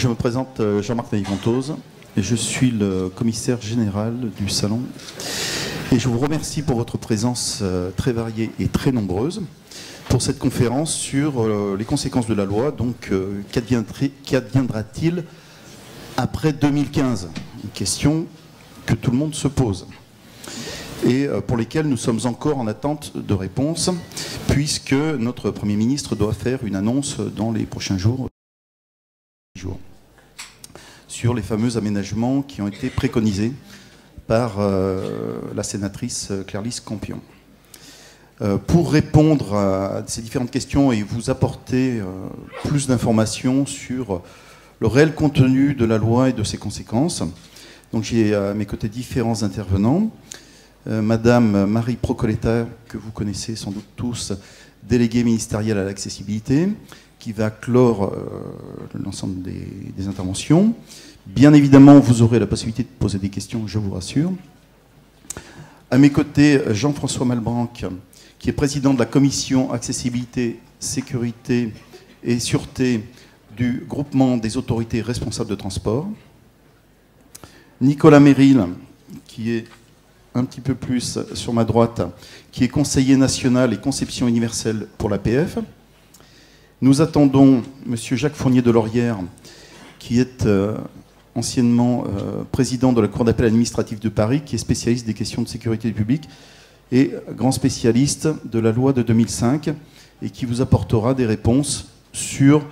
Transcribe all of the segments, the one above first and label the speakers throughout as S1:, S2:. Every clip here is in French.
S1: Je me présente Jean-Marc Naïventose et je suis le commissaire général du salon. Et je vous remercie pour votre présence très variée et très nombreuse pour cette conférence sur les conséquences de la loi. Donc, qu'adviendra-t-il après 2015? Une question que tout le monde se pose et pour lesquelles nous sommes encore en attente de réponse, puisque notre Premier ministre doit faire une annonce dans les prochains jours sur les fameux aménagements qui ont été préconisés par la sénatrice Claire-Lise Campion. Pour répondre à ces différentes questions et vous apporter plus d'informations sur le réel contenu de la loi et de ses conséquences, donc j'ai à mes côtés différents intervenants. Madame Marie Procoletta, que vous connaissez sans doute tous, déléguée ministérielle à l'accessibilité, qui va clore l'ensemble des interventions. Bien évidemment, vous aurez la possibilité de poser des questions, je vous rassure. À mes côtés, Jean-François Malbranc, qui est président de la commission accessibilité, sécurité et sûreté du groupement des autorités responsables de transport. Nicolas Méril, qui est un petit peu plus sur ma droite, qui est conseiller national et conception universelle pour l'APF. Nous attendons M. Jacques Fournier de Laurière, qui est anciennement président de la Cour d'appel administrative de Paris, qui est spécialiste des questions de sécurité publique et grand spécialiste de la loi de 2005, et qui vous apportera des réponses sur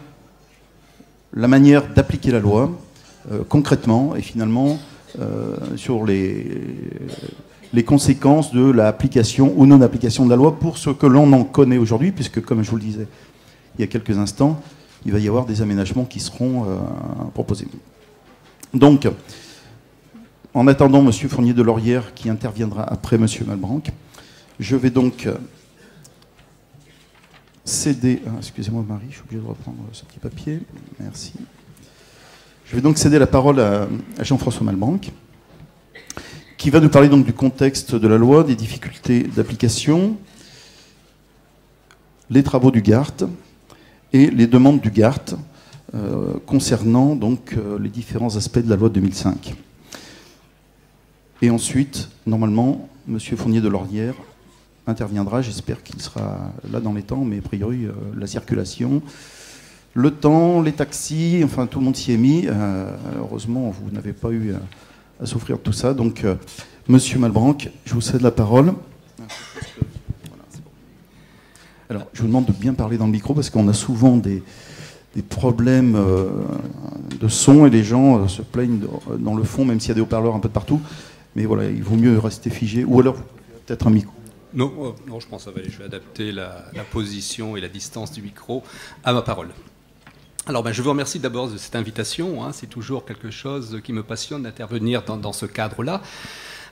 S1: la manière d'appliquer la loi concrètement et finalement sur les conséquences de l'application ou non-application de la loi pour ce que l'on en connaît aujourd'hui, puisque comme je vous le disais il y a quelques instants, il va y avoir des aménagements qui seront proposés. Donc, en attendant M. Fournier de Laurière, qui interviendra après M. Malbranc, je vais donc céder... excusez-moi Marie, je suis obligé de reprendre ce petit papier. Merci. Je vais donc céder la parole à Jean-François Malbranc, qui va nous parler donc du contexte de la loi, des difficultés d'application, les travaux du GART et les demandes du GART concernant donc les différents aspects de la loi de 2005. Et ensuite, normalement, M. Fournier de Laurière interviendra. J'espère qu'il sera là dans les temps, mais a priori, la circulation, le temps, les taxis, enfin tout le monde s'y est mis. Heureusement, vous n'avez pas eu à souffrir de tout ça. Donc, M. Malbranc, je vous cède la parole. Alors, je vous demande de bien parler dans le micro parce qu'on a souvent des problèmes de son et les gens se plaignent dans le fond, même s'il y a des haut-parleurs un peu de partout. Mais voilà, il vaut mieux rester figé. Ou alors, peut-être un micro.
S2: Non, je pense que ça va aller. Je vais adapter la position et la distance du micro à ma parole. Alors, je vous remercie d'abord de cette invitation. C'est toujours quelque chose qui me passionne d'intervenir dans ce cadre-là.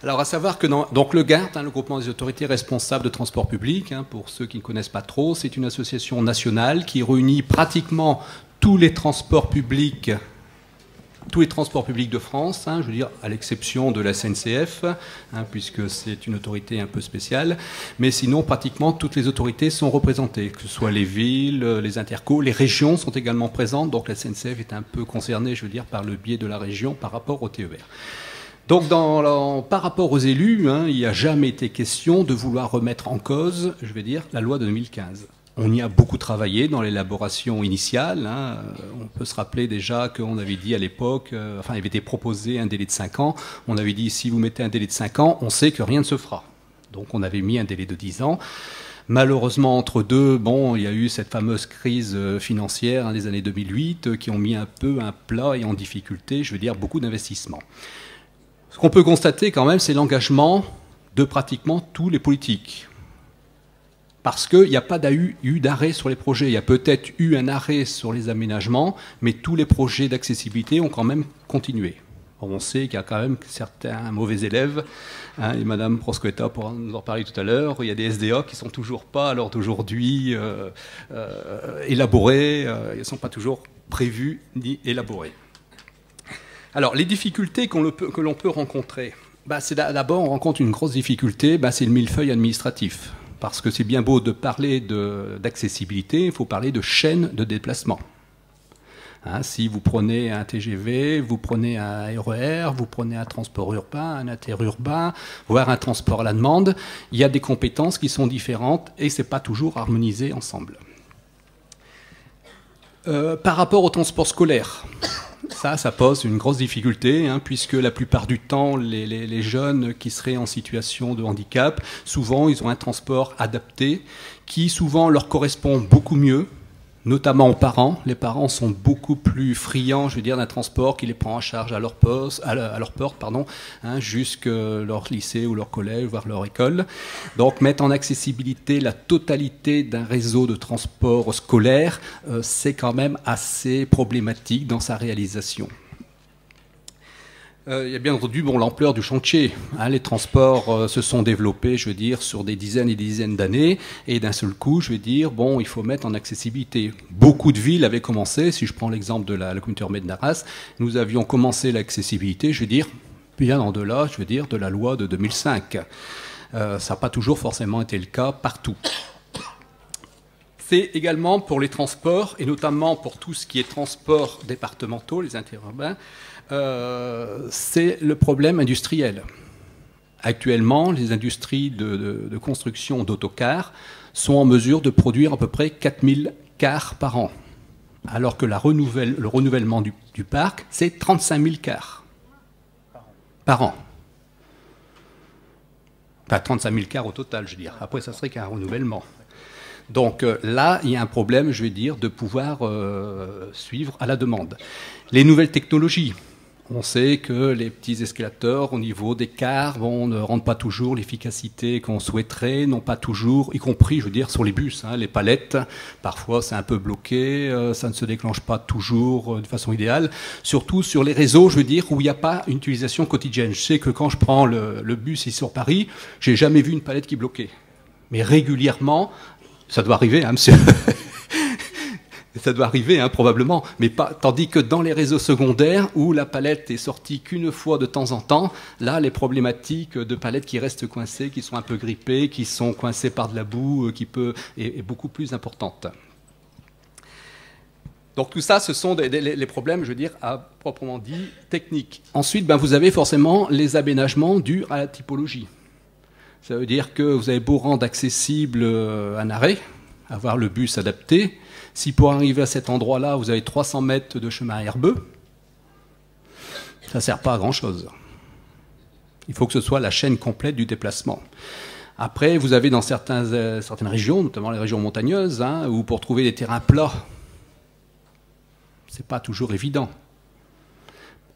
S2: Alors, à savoir que donc le GART, le groupement des autorités responsables de transport public, pour ceux qui ne connaissent pas trop, c'est une association nationale qui réunit pratiquement tous les transports publics de France, je veux dire, à l'exception de la SNCF, puisque c'est une autorité un peu spéciale, mais sinon, pratiquement toutes les autorités sont représentées, que ce soit les villes, les intercos, les régions sont également présentes, donc la SNCF est un peu concernée, je veux dire, par le biais de la région par rapport au TER. Donc, par rapport aux élus, il n'y a jamais été question de vouloir remettre en cause, je vais dire, la loi de 2015. On y a beaucoup travaillé dans l'élaboration initiale. On peut se rappeler déjà qu'on avait dit à l'époque, il avait été proposé un délai de 5 ans. On avait dit, si vous mettez un délai de 5 ans, on sait que rien ne se fera. Donc on avait mis un délai de 10 ans. Malheureusement, entre deux, il y a eu cette fameuse crise financière des années 2008 qui ont mis un peu un plat et en difficulté, je veux dire, beaucoup d'investissements. Ce qu'on peut constater quand même, c'est l'engagement de pratiquement tous les politiques. Parce qu'il n'y a pas eu d'arrêt sur les projets. Il y a peut-être eu un arrêt sur les aménagements, mais tous les projets d'accessibilité ont quand même continué. On sait qu'il y a quand même certains mauvais élèves, et Mme Prosqueta pourra nous en parler tout à l'heure. Il y a des SDA qui ne sont toujours pas, à l'heure d'aujourd'hui, élaborés. Ils ne sont pas toujours prévus ni élaborés. Alors, les difficultés que l'on peut rencontrer, c'est d'abord, on rencontre une grosse difficulté, c'est le millefeuille administratif. Parce que c'est bien beau de parler d'accessibilité, il faut parler de chaîne de déplacement. Hein, si vous prenez un TGV, vous prenez un RER, vous prenez un transport urbain, un interurbain, voire un transport à la demande, il y a des compétences qui sont différentes et ce n'est pas toujours harmonisé ensemble. Par rapport au transport scolaire, ça pose une grosse difficulté, hein, puisque la plupart du temps, les jeunes qui seraient en situation de handicap, souvent ils ont un transport adapté qui souvent leur correspond beaucoup mieux, notamment aux parents. Les parents sont beaucoup plus friands, je veux dire, d'un transport qui les prend en charge à leur porte, hein, jusque leur lycée ou leur collège, voire leur école. Donc mettre en accessibilité la totalité d'un réseau de transport scolaire, c'est quand même assez problématique dans sa réalisation. Il y a bien entendu l'ampleur du chantier. Hein, les transports se sont développés, je veux dire, sur des dizaines et des dizaines d'années, et d'un seul coup, je veux dire, il faut mettre en accessibilité. Beaucoup de villes avaient commencé, si je prends l'exemple de la communauté urbaine d'Arras, nous avions commencé l'accessibilité, je veux dire, bien en delà, je veux dire, de la loi de 2005. Ça n'a pas toujours forcément été le cas partout. C'est également pour les transports, et notamment pour tout ce qui est transports départementaux, les interurbains, c'est le problème industriel. Actuellement, les industries de construction d'autocars sont en mesure de produire à peu près 4000 cars par an, alors que le renouvellement du parc, c'est 35 000 cars par an. Enfin, 35 000 cars au total, je veux dire. Après, ça serait qu'un renouvellement. Donc là, il y a un problème, je vais dire, de pouvoir suivre à la demande. Les nouvelles technologies. On sait que les petits escalators au niveau des cars ne rendent pas toujours l'efficacité qu'on souhaiterait, non pas toujours, y compris, je veux dire, sur les bus, hein, les palettes. Parfois, c'est un peu bloqué, ça ne se déclenche pas toujours de façon idéale. Surtout sur les réseaux, je veux dire, où il n'y a pas une utilisation quotidienne. Je sais que quand je prends le bus ici sur Paris, j'ai jamais vu une palette qui bloquait. Mais régulièrement, ça doit arriver, hein, monsieur. Ça doit arriver, hein, probablement, mais pas. Tandis que dans les réseaux secondaires, où la palette est sortie qu'une fois de temps en temps, là, les problématiques de palettes qui restent coincées, qui sont un peu grippées, qui sont coincées par de la boue, est beaucoup plus importante. Donc tout ça, ce sont les problèmes, je veux dire, à proprement dit, techniques. Ensuite, vous avez forcément les aménagements dus à la typologie. Ça veut dire que vous avez beau rendre accessible un arrêt, avoir le bus adapté. Si pour arriver à cet endroit-là, vous avez 300 mètres de chemin herbeux, ça ne sert pas à grand-chose. Il faut que ce soit la chaîne complète du déplacement. Après, vous avez dans certaines régions, notamment les régions montagneuses, hein, où pour trouver des terrains plats, ce n'est pas toujours évident.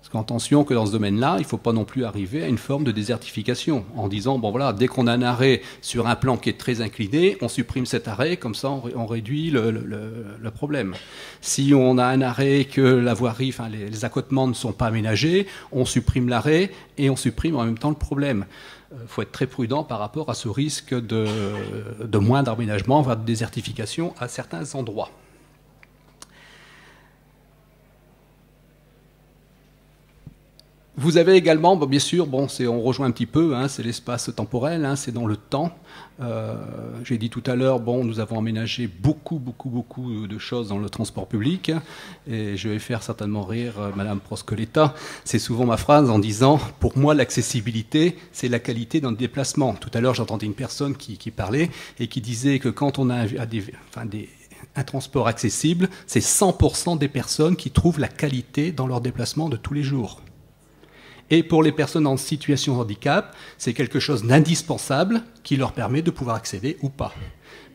S2: Parce qu'attention que dans ce domaine-là, il ne faut pas non plus arriver à une forme de désertification, en disant, voilà, dès qu'on a un arrêt sur un plan qui est très incliné, on supprime cet arrêt, comme ça on réduit le problème. Si on a un arrêt que la voirie, les accotements ne sont pas aménagés, on supprime l'arrêt et on supprime en même temps le problème. Il faut être très prudent par rapport à ce risque de moindre aménagement, voire de désertification à certains endroits. Vous avez également, bien sûr, on rejoint un petit peu, hein, c'est l'espace temporel, hein, c'est dans le temps. J'ai dit tout à l'heure, nous avons aménagé beaucoup de choses dans le transport public, et je vais faire certainement rire Madame Proscoletta. C'est souvent ma phrase en disant, pour moi, l'accessibilité, c'est la qualité dans le déplacement. Tout à l'heure, j'entendais une personne qui parlait et qui disait que quand on a un transport accessible, c'est 100% des personnes qui trouvent la qualité dans leur déplacement de tous les jours. Et pour les personnes en situation de handicap, c'est quelque chose d'indispensable qui leur permet de pouvoir accéder ou pas.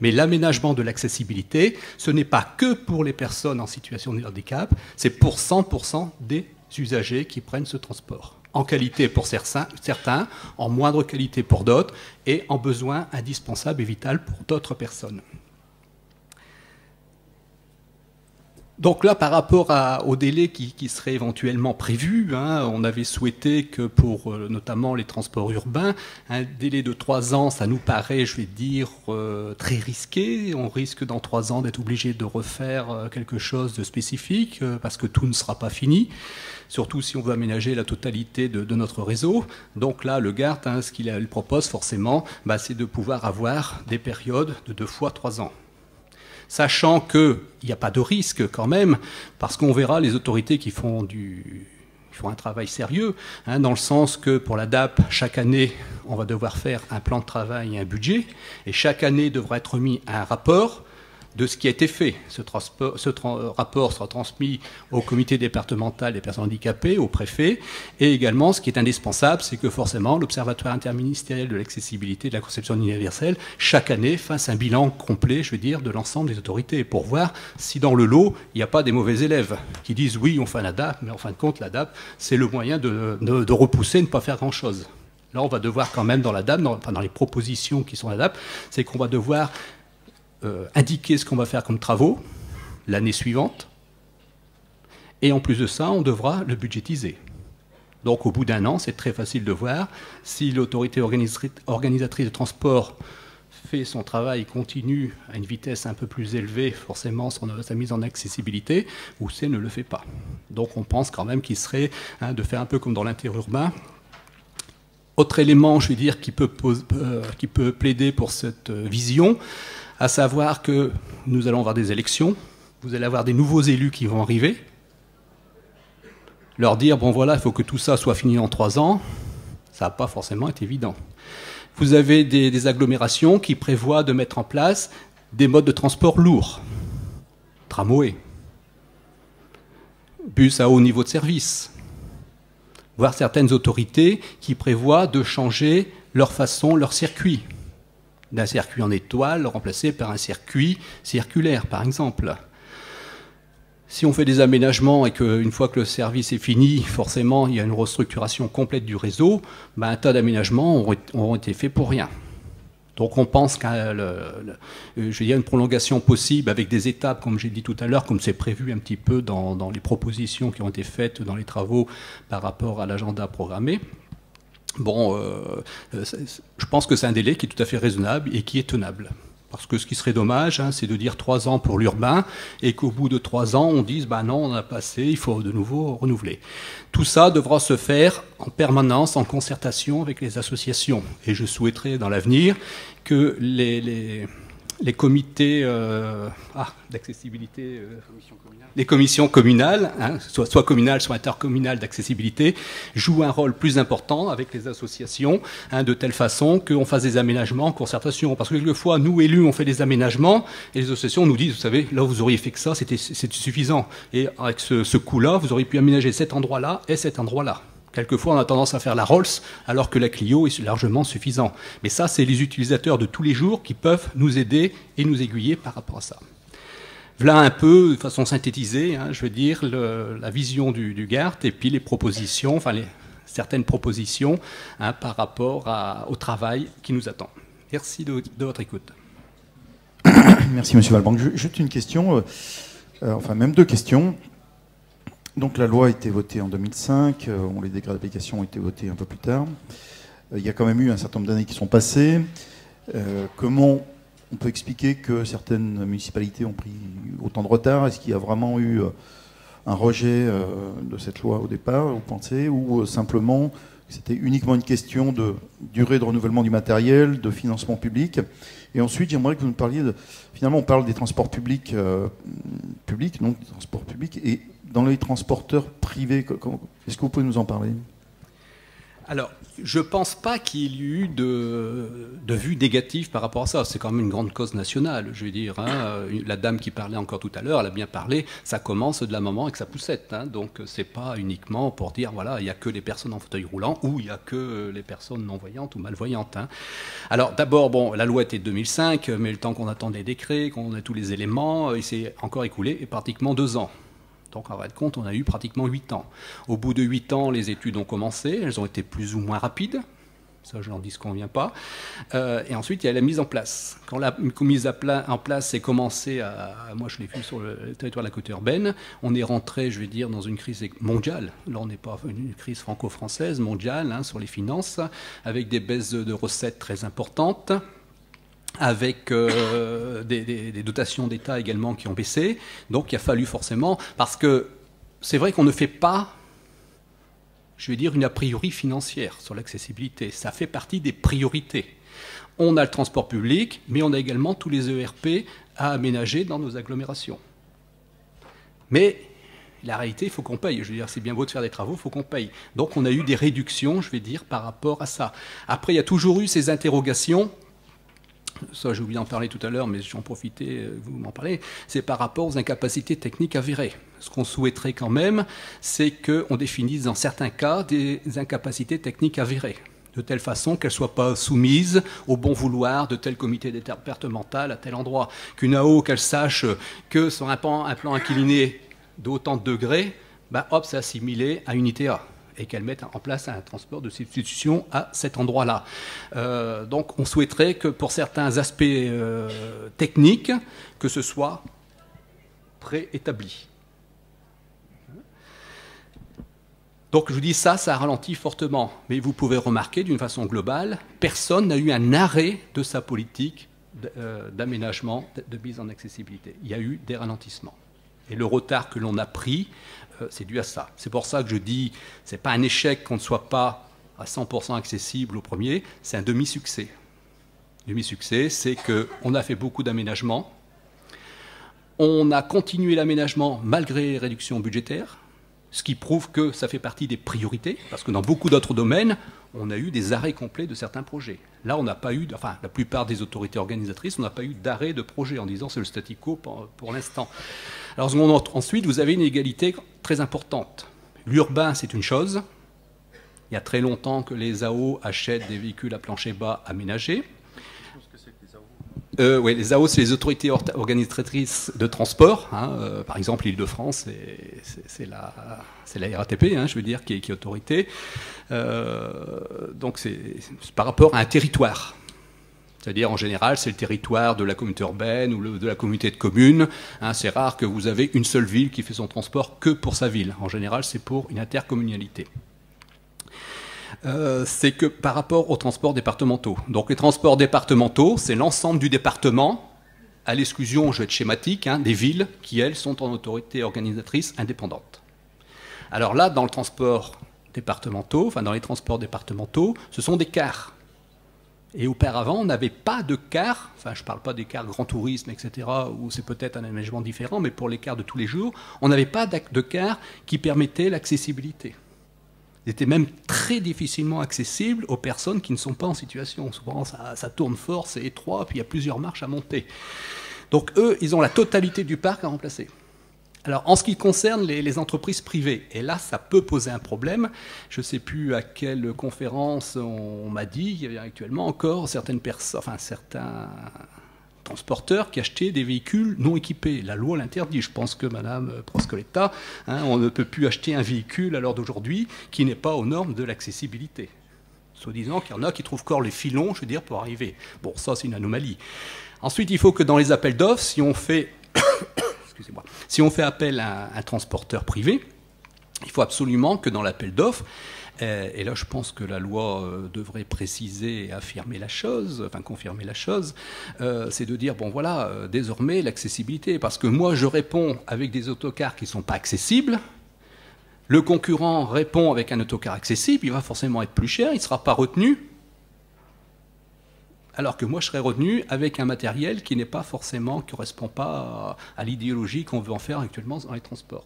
S2: Mais l'aménagement de l'accessibilité, ce n'est pas que pour les personnes en situation de handicap, c'est pour 100% des usagers qui prennent ce transport. En qualité pour certains, en moindre qualité pour d'autres, et en besoin indispensable et vital pour d'autres personnes. Donc là, par rapport au délai qui serait éventuellement prévu, hein, on avait souhaité que pour notamment les transports urbains, un délai de 3 ans, ça nous paraît, je vais dire, très risqué. On risque dans 3 ans d'être obligé de refaire quelque chose de spécifique parce que tout ne sera pas fini, surtout si on veut aménager la totalité de notre réseau. Donc là, le GART, hein, ce qu'il propose forcément, c'est de pouvoir avoir des périodes de 2 fois 3 ans. sachant qu'il n'y a pas de risque quand même, parce qu'on verra les autorités qui font un travail sérieux, hein, dans le sens que pour la DAP, chaque année, on va devoir faire un plan de travail et un budget, et chaque année devra être mis un rapport de ce qui a été fait. Ce rapport sera transmis au comité départemental des personnes handicapées, au préfet, et également, ce qui est indispensable, c'est que forcément, l'Observatoire interministériel de l'accessibilité et de la conception universelle, chaque année, fasse un bilan complet, je veux dire, de l'ensemble des autorités, pour voir si dans le lot, il n'y a pas des mauvais élèves qui disent oui, on fait la DAP, mais en fin de compte, la DAP, c'est le moyen de repousser, de ne pas faire grand-chose. Là, on va devoir quand même, dans la DAP, dans les propositions qui sont la DAP, c'est qu'on va devoir indiquer ce qu'on va faire comme travaux l'année suivante, et en plus de ça, on devra le budgétiser. Donc au bout d'un an, c'est très facile de voir si l'autorité organisatrice de transport fait son travail continu à une vitesse un peu plus élevée, forcément sa mise en accessibilité, ou si elle ne le fait pas. Donc on pense quand même qu'il serait de faire un peu comme dans l'interurbain. Autre élément, je veux dire, qui peut plaider pour cette vision, à savoir que nous allons avoir des élections, vous allez avoir des nouveaux élus qui vont arriver, leur dire, bon voilà, il faut que tout ça soit fini en 3 ans, ça n'a pas forcément été évident. Vous avez des agglomérations qui prévoient de mettre en place des modes de transport lourds, tramway, bus à haut niveau de service, voire certaines autorités qui prévoient de changer leur façon, leur circuit, d'un circuit en étoile remplacé par un circuit circulaire, par exemple. Si on fait des aménagements et qu'une fois que le service est fini, forcément, il y a une restructuration complète du réseau, ben, un tas d'aménagements auront été faits pour rien. Donc on pense qu'à une prolongation possible avec des étapes, comme j'ai dit tout à l'heure, comme c'est prévu un petit peu dans les propositions qui ont été faites dans les travaux par rapport à l'agenda programmé. Bon, je pense que c'est un délai qui est tout à fait raisonnable et qui est tenable. Parce que ce qui serait dommage, hein, c'est de dire 3 ans pour l'urbain et qu'au bout de 3 ans, on dise bah non, on a passé, il faut de nouveau renouveler. Tout ça devra se faire en permanence, en concertation avec les associations. Et je souhaiterais dans l'avenir que les comités d'accessibilité, les commissions communales, hein, soit communales, soit intercommunales d'accessibilité, jouent un rôle plus important avec les associations, hein, de telle façon qu'on fasse des aménagements en concertation. Parce que quelquefois, nous, élus, on fait des aménagements, et les associations nous disent, vous savez, là, vous auriez fait que ça, c'était suffisant. Et avec ce coût-là, vous auriez pu aménager cet endroit-là et cet endroit-là. Quelquefois, on a tendance à faire la Rolls, alors que la Clio est largement suffisant. Mais ça, c'est les utilisateurs de tous les jours qui peuvent nous aider et nous aiguiller par rapport à ça. Voilà un peu, de façon synthétisée, hein, je veux dire, la vision du GART et puis les propositions, enfin certaines propositions, hein, par rapport au travail qui nous attend. Merci de votre écoute.
S1: Merci, Monsieur Valbanque. Juste une question, enfin même 2 questions. Donc la loi a été votée en 2005, les décrets d'application ont été votés un peu plus tard. Il y a quand même eu un certain nombre d'années qui sont passées. Comment on peut expliquer que certaines municipalités ont pris autant de retard? Est-ce qu'il y a vraiment eu un rejet de cette loi au départ, vous pensez, ou simplement c'était uniquement une question de durée de renouvellement du matériel, de financement public? Et ensuite, j'aimerais que vous nous parliez de... Finalement, on parle des transports publics, non des transports publics, et dans les transporteurs privés, est-ce que vous pouvez nous en parler?
S2: Alors, je ne pense pas qu'il y ait eu de vue négative par rapport à ça. C'est quand même une grande cause nationale, je veux dire. Hein. La dame qui parlait encore tout à l'heure, elle a bien parlé, ça commence de la maman avec sa poussette. Hein. Donc, ce n'est pas uniquement pour dire, voilà, il n'y a que les personnes en fauteuil roulant ou il n'y a que les personnes non-voyantes ou malvoyantes. Hein. Alors, d'abord, bon, la loi était de 2005, mais le temps qu'on attend les décrets, qu'on ait tous les éléments, il s'est encore écoulé pratiquement 2 ans. Donc, en fin de compte, on a eu pratiquement 8 ans. Au bout de 8 ans, les études ont commencé. Elles ont été plus ou moins rapides. Ça, je n'en disconviens pas. Et ensuite, il y a la mise en place. Quand la mise en place s'est commencée, moi, je l'ai vu sur le territoire de la côte urbaine, on est rentré, je vais dire, dans une crise mondiale. Là, on n'est pas une crise franco-française, mondiale, hein, sur les finances, avec des baisses de recettes très importantes, avec des dotations d'État également qui ont baissé. Donc il a fallu forcément, parce que c'est vrai qu'on ne fait pas, je vais dire, une a priori financière sur l'accessibilité. Ça fait partie des priorités. On a le transport public, mais on a également tous les ERP à aménager dans nos agglomérations. Mais la réalité, il faut qu'on paye. Je veux dire, c'est bien beau de faire des travaux, il faut qu'on paye. Donc on a eu des réductions, je vais dire, par rapport à ça. Après, il y a toujours eu ces interrogations. Ça, j'ai oublié d'en parler tout à l'heure, mais j'en profitais, vous m'en parlez. C'est par rapport aux incapacités techniques avérées. Ce qu'on souhaiterait quand même, c'est qu'on définisse dans certains cas des incapacités techniques avérées, de telle façon qu'elles ne soient pas soumises au bon vouloir de tel comité départemental à tel endroit. Qu'une AO, qu'elle sache que sur un plan incliné d'autant de degrés, bah, hop, c'est assimilé à une ITA, et qu'elle mette en place un transport de substitution à cet endroit-là. Donc on souhaiterait que pour certains aspects techniques, que ce soit préétabli. Donc je vous dis ça ralentit fortement. Mais vous pouvez remarquer d'une façon globale, personne n'a eu un arrêt de sa politique d'aménagement, de mise en accessibilité. Il y a eu des ralentissements. Et le retard que l'on a pris, c'est dû à ça. C'est pour ça que je dis, ce n'est pas un échec qu'on ne soit pas à 100% accessible au premier, c'est un demi-succès. Demi-succès, c'est qu'on a fait beaucoup d'aménagements, on a continué l'aménagement malgré les réductions budgétaires, ce qui prouve que ça fait partie des priorités, parce que dans beaucoup d'autres domaines, on a eu des arrêts complets de certains projets. Là, on n'a pas eu, enfin, la plupart des autorités organisatrices, on n'a pas eu d'arrêt de projet en disant c'est le statu quo pour l'instant. Alors, ensuite, vous avez une égalité très importante. L'urbain, c'est une chose. Il y a très longtemps que les AO achètent des véhicules à plancher bas aménagés. Oui, les AO, c'est les autorités organisatrices de transport. Hein. Par exemple, l'Île-de-France, c'est la RATP, hein, je veux dire, qui est autorité. Donc, c'est par rapport à un territoire. C'est-à-dire, en général, c'est le territoire de la communauté urbaine ou de la communauté de communes. Hein, c'est rare que vous avez une seule ville qui fait son transport que pour sa ville. En général, c'est pour une intercommunalité. C'est que par rapport aux transports départementaux. Donc les transports départementaux, c'est l'ensemble du département, à l'exclusion, je vais être schématique, hein, des villes qui, elles, sont en autorité organisatrice indépendante. Alors là, dans le transport départementaux, enfin dans les transports départementaux, ce sont des cars. Et auparavant, on n'avait pas de cars, enfin je ne parle pas des cars grand tourisme, etc., où c'est peut-être un aménagement différent, mais pour les cars de tous les jours, on n'avait pas de cars qui permettaient l'accessibilité. Ils étaient même très difficilement accessibles aux personnes qui ne sont pas en situation. Souvent, ça tourne fort, c'est étroit, puis il y a plusieurs marches à monter. Donc eux, ils ont la totalité du parc à remplacer. Alors, en ce qui concerne les entreprises privées, et là, ça peut poser un problème. Je ne sais plus à quelle conférence on m'a dit, il y avait actuellement encore certains transporteurs qui achetaient des véhicules non équipés. La loi l'interdit. Je pense que Mme Proscoletta, hein, on ne peut plus acheter un véhicule à l'heure d'aujourd'hui qui n'est pas aux normes de l'accessibilité. Soi-disant qu'il y en a qui trouvent encore les filons, je veux dire, pour arriver. Bon, ça, c'est une anomalie. Ensuite, il faut que dans les appels d'offres, si on fait appel à un transporteur privé, il faut absolument que dans l'appel d'offres, et là je pense que la loi devrait préciser et affirmer la chose, enfin confirmer la chose, c'est de dire, bon voilà, désormais l'accessibilité, parce que moi je réponds avec des autocars qui ne sont pas accessibles, le concurrent répond avec un autocar accessible, il va forcément être plus cher, il ne sera pas retenu, alors que moi je serais retenu avec un matériel qui n'est pas forcément, qui ne correspond pas à l'idéologie qu'on veut en faire actuellement dans les transports.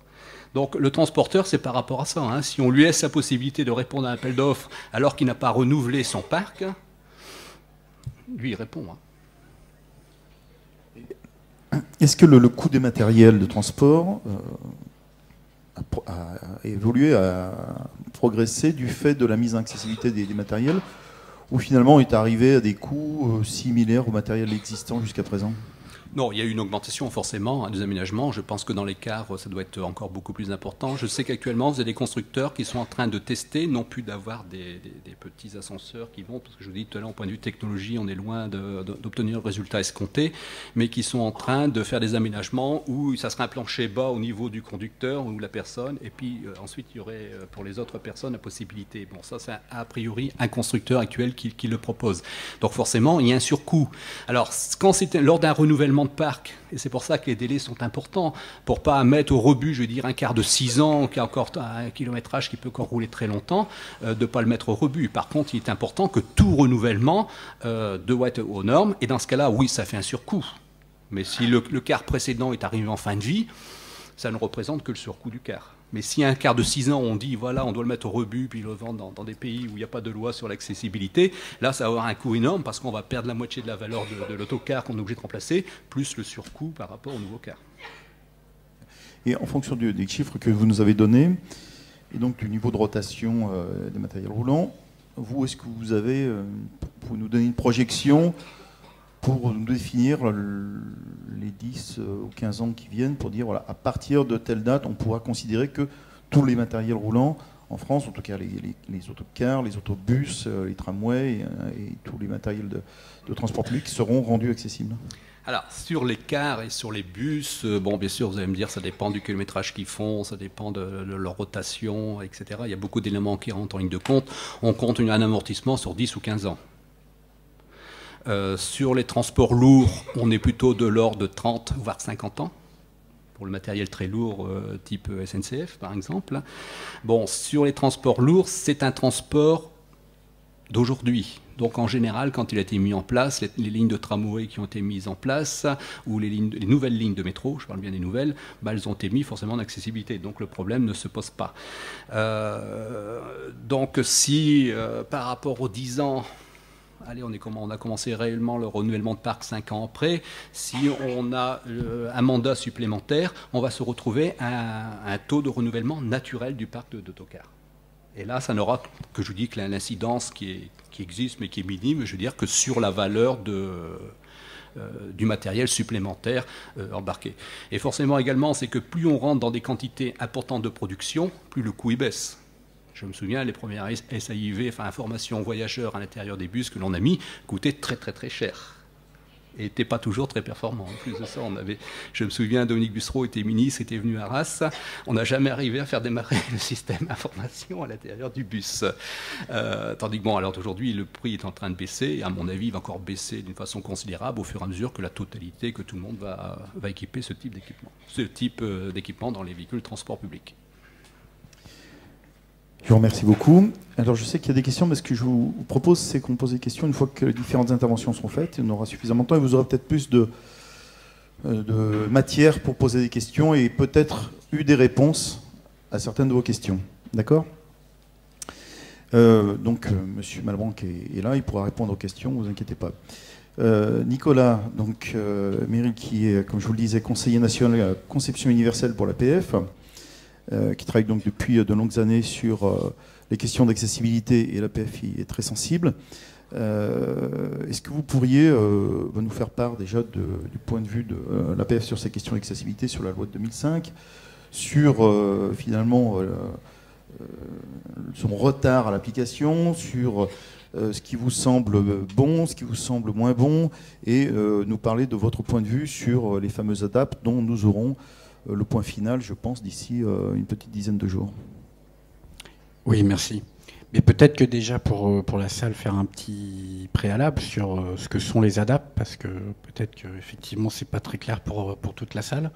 S2: Donc le transporteur, c'est par rapport à ça. Hein. Si on lui laisse la possibilité de répondre à un appel d'offres alors qu'il n'a pas renouvelé son parc, lui il répond.
S1: Hein. Est-ce que le coût des matériels de transport a évolué, a progressé du fait de la mise en accessibilité des matériels, ou finalement on est arrivé à des coûts similaires au matériel existant jusqu'à présent ?
S2: Non, il y a eu une augmentation forcément des aménagements. Je pense que dans les cars, ça doit être encore beaucoup plus important. Je sais qu'actuellement, vous avez des constructeurs qui sont en train de tester, non plus d'avoir des petits ascenseurs qui vont, parce que je vous dis tout à l'heure, au point de vue technologie, on est loin d'obtenir le résultat escompté, mais qui sont en train de faire des aménagements où ça sera un plancher bas au niveau du conducteur ou la personne, et puis ensuite il y aurait pour les autres personnes la possibilité. Bon, ça c'est a priori un constructeur actuel qui le propose. Donc forcément, il y a un surcoût. Alors, quand c'était lors d'un renouvellement renouvellement de parc. Et c'est pour ça que les délais sont importants, pour pas mettre au rebut, je veux dire, un quart de 6 ans, qui a encore un kilométrage qui peut encore rouler très longtemps, de ne pas le mettre au rebut. Par contre, il est important que tout renouvellement doit être aux normes. Et dans ce cas-là, oui, ça fait un surcoût. Mais si le quart précédent est arrivé en fin de vie, ça ne représente que le surcoût du quart. Mais si un quart de 6 ans, on dit, voilà, on doit le mettre au rebut, puis le vendre dans des pays où il n'y a pas de loi sur l'accessibilité, là, ça va avoir un coût énorme parce qu'on va perdre la moitié de la valeur de l'autocar qu'on est obligé de remplacer, plus le surcoût par rapport au nouveau car.
S1: Et en fonction des chiffres que vous nous avez donnés, et donc du niveau de rotation des matériels roulants, vous, est-ce que vous avez, pour nous donner une projection pour nous définir les 10 ou 15 ans qui viennent, pour dire, voilà, à partir de telle date, on pourra considérer que tous les matériels roulants en France, en tout cas les autocars, les autobus, les tramways et tous les matériels de transport public seront rendus accessibles?
S2: Alors, sur les cars et sur les bus, bon, bien sûr, vous allez me dire, ça dépend du kilométrage qu'ils font, ça dépend de leur rotation, etc. Il y a beaucoup d'éléments qui rentrent en ligne de compte. On compte un amortissement sur 10 ou 15 ans. Sur les transports lourds, on est plutôt de l'ordre de 30 voire 50 ans pour le matériel très lourd type SNCF par exemple. Bon, sur les transports lourds, c'est un transport d'aujourd'hui. Donc en général, quand il a été mis en place, les lignes de tramway qui ont été mises en place, ou les nouvelles lignes de métro, je parle bien des nouvelles, bah, elles ont été mises forcément en accessibilité. Donc le problème ne se pose pas. Donc si par rapport aux 10 ans, allez, on a commencé réellement le renouvellement de parc 5 ans après. Si on a un mandat supplémentaire, on va se retrouver à un taux de renouvellement naturel du parc d'autocars. Et là, ça n'aura que, je vous dis, que l'incidence qui existe, mais qui est minime, je veux dire, que sur la valeur du matériel supplémentaire embarqué. Et forcément également, c'est que plus on rentre dans des quantités importantes de production, plus le coût y baisse. Je me souviens, les premières SAIV, enfin information voyageurs à l'intérieur des bus que l'on a mis, coûtaient très très très cher. Et n'étaient pas toujours très performants. En plus de ça, je me souviens, Dominique Bussereau était ministre, était venu à Arras. On n'a jamais arrivé à faire démarrer le système information à l'intérieur du bus. Tandis que, bon, alors aujourd'hui, le prix est en train de baisser. Et à mon avis, il va encore baisser d'une façon considérable au fur et à mesure que la totalité, que tout le monde va équiper ce type d'équipement. Ce type d'équipement dans les véhicules de transport public.
S1: Je vous remercie beaucoup. Alors je sais qu'il y a des questions, mais ce que je vous propose, c'est qu'on pose des questions une fois que les différentes interventions sont faites. On aura suffisamment de temps et vous aurez peut-être plus de matière pour poser des questions et peut-être eu des réponses à certaines de vos questions. D'accord ? Donc Monsieur Malbranck est là, il pourra répondre aux questions, ne vous inquiétez pas. Nicolas Méry, qui est, comme je vous le disais, conseiller national à la conception universelle pour l'APF, qui travaille donc depuis de longues années sur les questions d'accessibilité, et l'APF y est très sensible. Est-ce que vous pourriez nous faire part déjà du point de vue de l'APF sur ces questions d'accessibilité, sur la loi de 2005, sur finalement son retard à l'application, sur ce qui vous semble bon, ce qui vous semble moins bon, et nous parler de votre point de vue sur les fameuses ADAPT dont nous aurons le point final, je pense, d'ici une petite dizaine de jours.
S3: Oui, merci. Mais peut-être que déjà pour la salle, faire un petit préalable sur ce que sont les ADAPT, parce que peut-être qu'effectivement, ce n'est pas très clair pour toute la salle.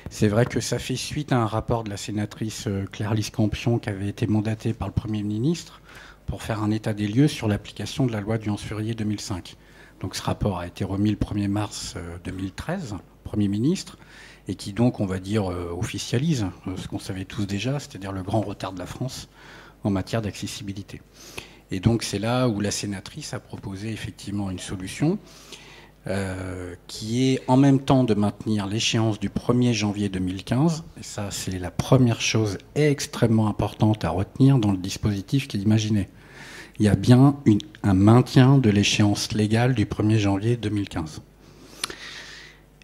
S3: C'est vrai que ça fait suite à un rapport de la sénatrice Claire-Lise Campion qui avait été mandatée par le Premier ministre pour faire un état des lieux sur l'application de la loi du 11 février 2005. Donc ce rapport a été remis le 1er mars 2013, Premier ministre, et qui donc, on va dire, officialise ce qu'on savait tous déjà, c'est-à-dire le grand retard de la France en matière d'accessibilité. Et donc c'est là où la sénatrice a proposé effectivement une solution qui est en même temps de maintenir l'échéance du 1er janvier 2015, et ça c'est la première chose extrêmement importante à retenir dans le dispositif qui est imaginé. Il y a bien un maintien de l'échéance légale du 1er janvier 2015.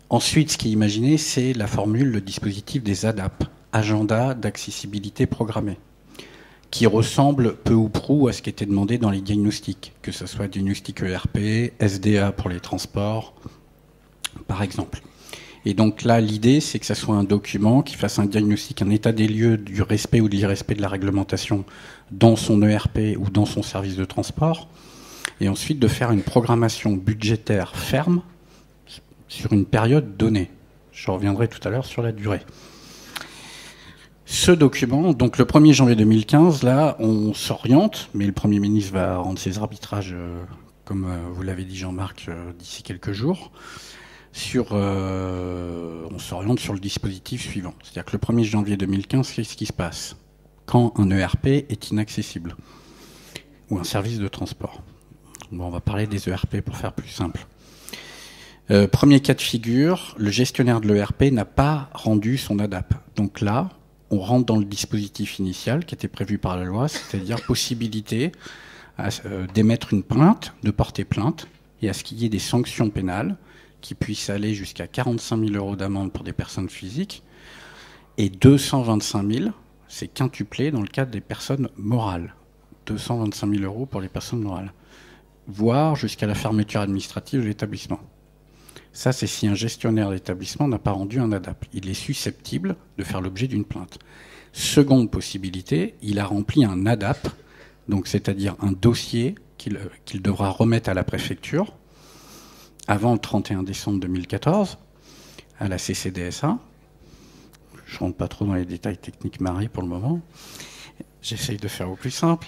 S3: Ensuite, ce qui est imaginé, c'est la formule, le dispositif des ADAP, agenda d'accessibilité programmée, qui ressemble peu ou prou à ce qui était demandé dans les diagnostics, que ce soit diagnostic ERP, SDA pour les transports, par exemple. Et donc là, l'idée, c'est que ce soit un document qui fasse un diagnostic, un état des lieux du respect ou de l'irrespect de la réglementation dans son ERP ou dans son service de transport, et ensuite de faire une programmation budgétaire ferme, sur une période donnée. Je reviendrai tout à l'heure sur la durée. Ce document, donc le 1er janvier 2015, là, on s'oriente, mais le Premier ministre va rendre ses arbitrages, comme vous l'avez dit Jean-Marc, d'ici quelques jours. On s'oriente sur le dispositif suivant. C'est-à-dire que le 1er janvier 2015, qu'est-ce qui se passe quand un ERP est inaccessible ou un service de transport? Bon, on va parler des ERP pour faire plus simple. Premier cas de figure, le gestionnaire de l'ERP n'a pas rendu son ADAP. Donc là, on rentre dans le dispositif initial qui était prévu par la loi, c'est-à-dire possibilité d'émettre une plainte, de porter plainte, et à ce qu'il y ait des sanctions pénales qui puissent aller jusqu'à 45 000 € d'amende pour des personnes physiques et 225 000, c'est quintuplé dans le cadre des personnes morales. 225 000 € pour les personnes morales, voire jusqu'à la fermeture administrative de l'établissement. Ça, c'est si un gestionnaire d'établissement n'a pas rendu un ADAP. Il est susceptible de faire l'objet d'une plainte. Seconde possibilité, il a rempli un ADAP, donc c'est-à-dire un dossier qu'il devra remettre à la préfecture avant le 31 décembre 2014, à la CCDSA. Je ne rentre pas trop dans les détails techniques, Marie, pour le moment. J'essaye de faire au plus simple.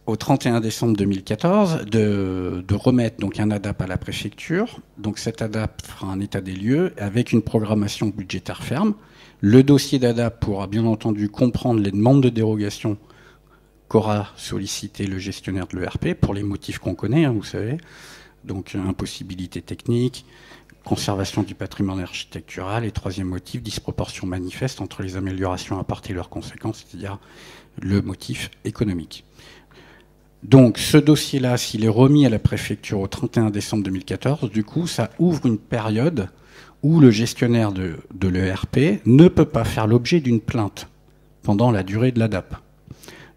S3: Au 31 décembre 2014, de remettre donc un ADAP à la préfecture. Donc cet ADAP fera un état des lieux avec une programmation budgétaire ferme. Le dossier d'ADAP pourra bien entendu comprendre les demandes de dérogation qu'aura sollicité le gestionnaire de l'ERP pour les motifs qu'on connaît, hein, vous savez. Donc impossibilité technique, conservation du patrimoine architectural et troisième motif, disproportion manifeste entre les améliorations apportées et leurs conséquences, c'est-à-dire le motif économique. Donc ce dossier-là, s'il est remis à la préfecture au 31 décembre 2014, du coup, ça ouvre une période où le gestionnaire de l'ERP ne peut pas faire l'objet d'une plainte pendant la durée de l'ADAP.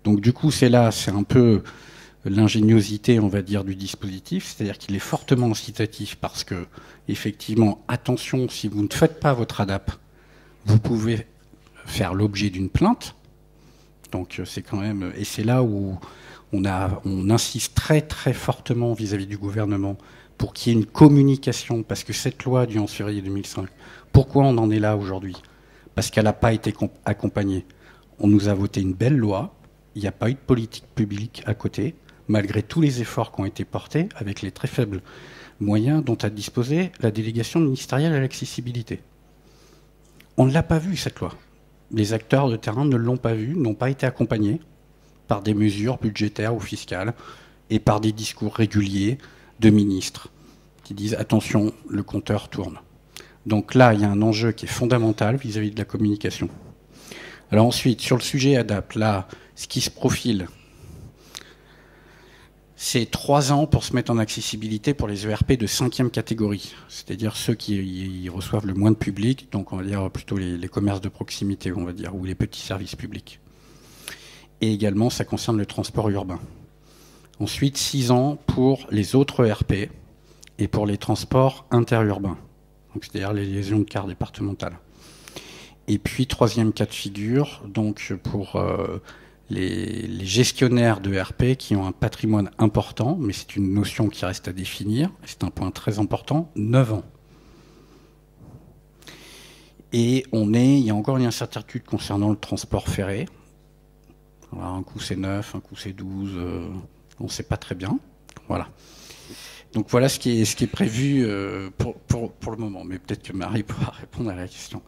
S3: Donc du coup, c'est un peu l'ingéniosité, on va dire, du dispositif, c'est-à-dire qu'il est fortement incitatif parce que, effectivement, attention, si vous ne faites pas votre ADAP, vous pouvez faire l'objet d'une plainte. Donc c'est quand même, et c'est là où on insiste très très fortement vis-à-vis du gouvernement pour qu'il y ait une communication, parce que cette loi du 11 février 2005, pourquoi on en est là aujourd'hui? Parce qu'elle n'a pas été accompagnée. On nous a voté une belle loi, il n'y a pas eu de politique publique à côté, malgré tous les efforts qui ont été portés, avec les très faibles moyens dont a disposé la délégation ministérielle à l'accessibilité. On ne l'a pas vu, cette loi. Les acteurs de terrain ne l'ont pas vu, n'ont pas été accompagnés par des mesures budgétaires ou fiscales et par des discours réguliers de ministres qui disent « attention, le compteur tourne ». Donc là, il y a un enjeu qui est fondamental vis-à-vis de la communication. Alors ensuite, sur le sujet ADAP, là, ce qui se profile, c'est 3 ans pour se mettre en accessibilité pour les ERP de 5e catégorie, c'est-à-dire ceux qui reçoivent le moins de public, donc on va dire plutôt les commerces de proximité, on va dire, ou les petits services publics. Et également, ça concerne le transport urbain. Ensuite, 6 ans pour les autres ERP et pour les transports interurbains, c'est-à-dire les liaisons de cars départementales. Et puis, 3e cas de figure, donc pour les gestionnaires de ERP qui ont un patrimoine important, mais c'est une notion qui reste à définir, c'est un point très important, 9 ans. Et il y a encore une incertitude concernant le transport ferré. Alors, un coup c'est 9, un coup c'est 12, on ne sait pas très bien. Voilà. Donc voilà ce qui est prévu pour le moment. Mais peut-être que Marie pourra répondre à la question.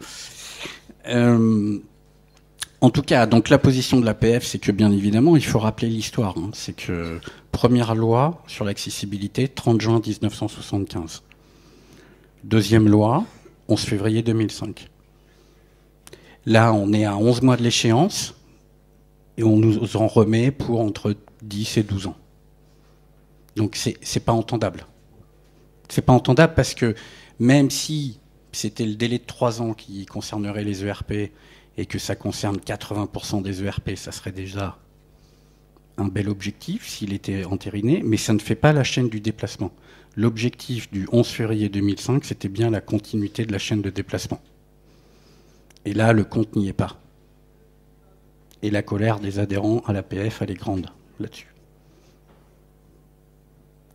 S3: En tout cas, donc la position de l'APF, c'est que bien évidemment, il faut rappeler l'histoire. Hein. C'est que première loi sur l'accessibilité, 30 juin 1975. Deuxième loi, 11 février 2005. Là, on est à 11 mois de l'échéance et on nous en remet pour entre 10 et 12 ans. Donc c'est pas entendable. C'est pas entendable parce que même si c'était le délai de 3 ans qui concernerait les ERP et que ça concerne 80% des ERP, ça serait déjà un bel objectif s'il était entériné, mais ça ne fait pas la chaîne du déplacement. L'objectif du 11 février 2005, c'était bien la continuité de la chaîne de déplacement. Et là, le compte n'y est pas. Et la colère des adhérents à l'APF, elle est grande là-dessus.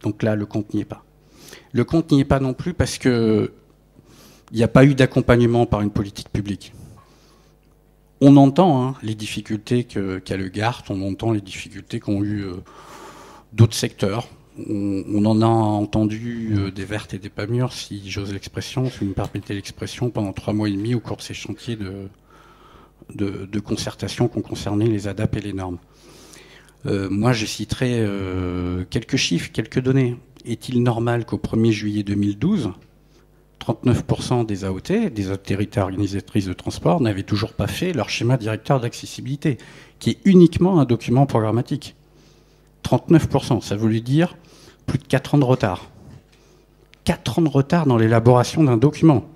S3: Donc là, le compte n'y est pas. Le compte n'y est pas non plus parce que il n'y a pas eu d'accompagnement par une politique publique. On entend les difficultés qu'a le GART, on entend les difficultés qu'ont eu d'autres secteurs. On en a entendu des vertes et des pas mûres, si j'ose l'expression, si vous me permettez l'expression, pendant 3 mois et demi au cours de ces chantiers de concertation qui ont concerné les ADAP et les normes. Moi, je citerai quelques chiffres, quelques données. Est-il normal qu'au 1er juillet 2012, 39% des AOT, des autorités organisatrices de transport, n'avaient toujours pas fait leur schéma directeur d'accessibilité, qui est uniquement un document programmatique. 39%, ça voulait dire plus de 4 ans de retard. 4 ans de retard dans l'élaboration d'un document.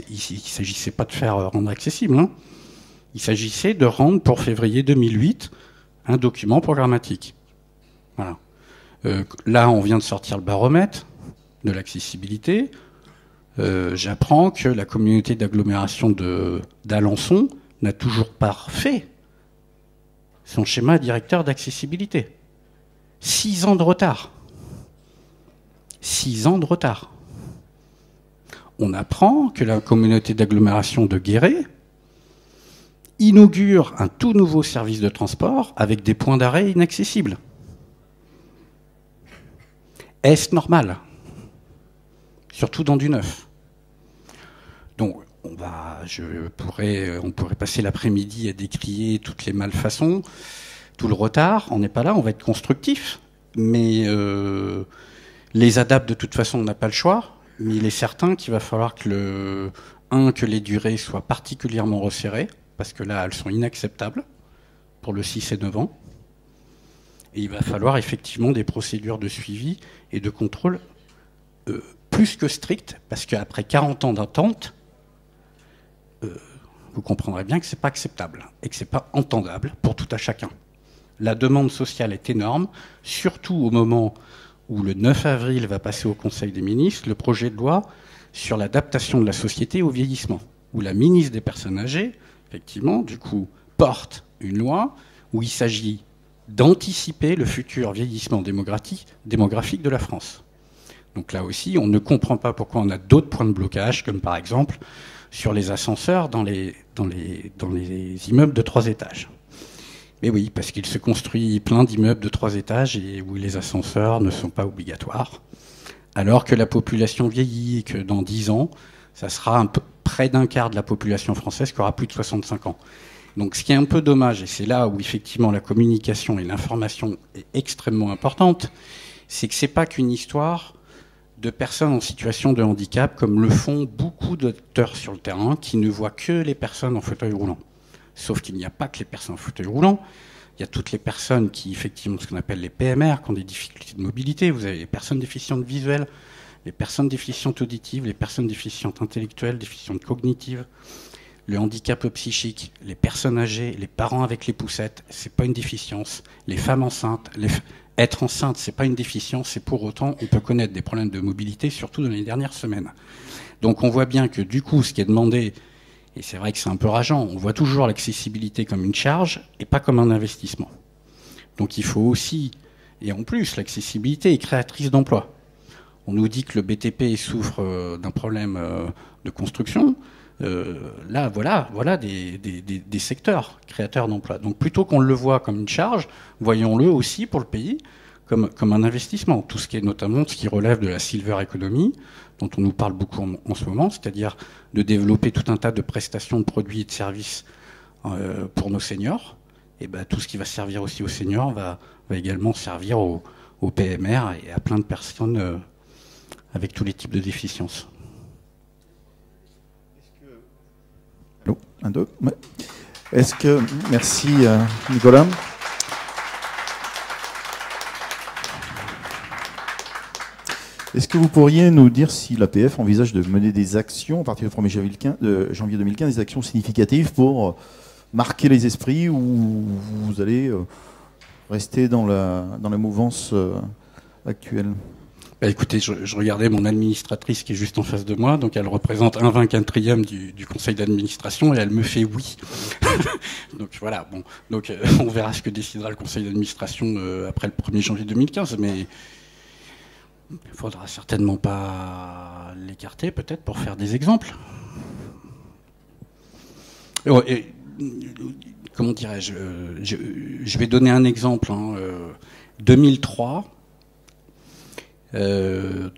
S3: Il ne s'agissait pas de faire rendre accessible. Hein. Il s'agissait de rendre, pour février 2008, un document programmatique. Voilà. Là, on vient de sortir le baromètre de l'accessibilité. J'apprends que la communauté d'agglomération d'Alençon n'a toujours pas fait son schéma directeur d'accessibilité. 6 ans de retard. 6 ans de retard. On apprend que la communauté d'agglomération de Guéret inaugure un tout nouveau service de transport avec des points d'arrêt inaccessibles. Est-ce normal? Surtout dans du neuf. Donc, on pourrait passer l'après-midi à décrier toutes les malfaçons, tout le retard. On n'est pas là, on va être constructif. Mais les ADAP, de toute façon, on n'a pas le choix. Mais il est certain qu'il va falloir que les durées soient particulièrement resserrées, parce que là, elles sont inacceptables pour le 6 et 9 ans. Et il va falloir effectivement des procédures de suivi et de contrôle plus que strictes, parce qu'après 40 ans d'attente, vous comprendrez bien que ce n'est pas acceptable et que ce n'est pas entendable pour tout à chacun. La demande sociale est énorme, surtout au moment où le 9 avril va passer au Conseil des ministres le projet de loi sur l'adaptation de la société au vieillissement, où la ministre des Personnes âgées, effectivement, du coup, porte une loi où il s'agit d'anticiper le futur vieillissement démographique de la France. Donc là aussi, on ne comprend pas pourquoi on a d'autres points de blocage, comme par exemple sur les ascenseurs dans les immeubles de 3 étages. Mais oui, parce qu'il se construit plein d'immeubles de 3 étages et où les ascenseurs ne sont pas obligatoires, alors que la population vieillit et que dans 10 ans, ça sera près d'un quart de la population française qui aura plus de 65 ans. Donc ce qui est un peu dommage, et c'est là où effectivement la communication et l'information est extrêmement importante, c'est que ce n'est pas qu'une histoire de personnes en situation de handicap, comme le font beaucoup d'acteurs sur le terrain, qui ne voient que les personnes en fauteuil roulant. Sauf qu'il n'y a pas que les personnes en fauteuil roulant, il y a toutes les personnes qui, effectivement, ce qu'on appelle les PMR, qui ont des difficultés de mobilité, vous avez les personnes déficientes visuelles, les personnes déficientes auditives, les personnes déficientes intellectuelles, déficientes cognitives, le handicap psychique, les personnes âgées, les parents avec les poussettes, c'est pas une déficience, les femmes enceintes, être enceinte, c'est pas une déficience, et pour autant, on peut connaître des problèmes de mobilité, surtout dans les dernières semaines. Donc on voit bien que du coup, ce qui est demandé, et c'est vrai que c'est un peu rageant, on voit toujours l'accessibilité comme une charge et pas comme un investissement. Donc il faut aussi, et en plus, l'accessibilité est créatrice d'emplois. On nous dit que le BTP souffre d'un problème de construction. Là, voilà des secteurs créateurs d'emplois. Donc plutôt qu'on le voit comme une charge, voyons-le aussi pour le pays comme un investissement. Tout ce qui est notamment ce qui relève de la silver economy, dont on nous parle beaucoup en ce moment, c'est-à-dire de développer tout un tas de prestations de produits et de services pour nos seniors. Et ben, tout ce qui va servir aussi aux seniors va également servir aux PMR et à plein de personnes avec tous les types de déficiences.
S1: Allô, 1, 2. Ouais. Est-ce que... Merci Nicolas. Est-ce que vous pourriez nous dire si l'APF envisage de mener des actions à partir du 1er janvier 2015, des actions significatives pour marquer les esprits, ou vous allez rester dans la mouvance actuelle?
S3: Bah écoutez, je regardais mon administratrice qui est juste en face de moi, donc elle représente 1/24e du conseil d'administration et elle me fait oui. Donc voilà, bon, donc on verra ce que décidera le conseil d'administration après le 1er janvier 2015, mais Il ne faudra certainement pas l'écarter, peut-être, pour faire des exemples. Comment dirais-je, je vais donner un exemple. 2003,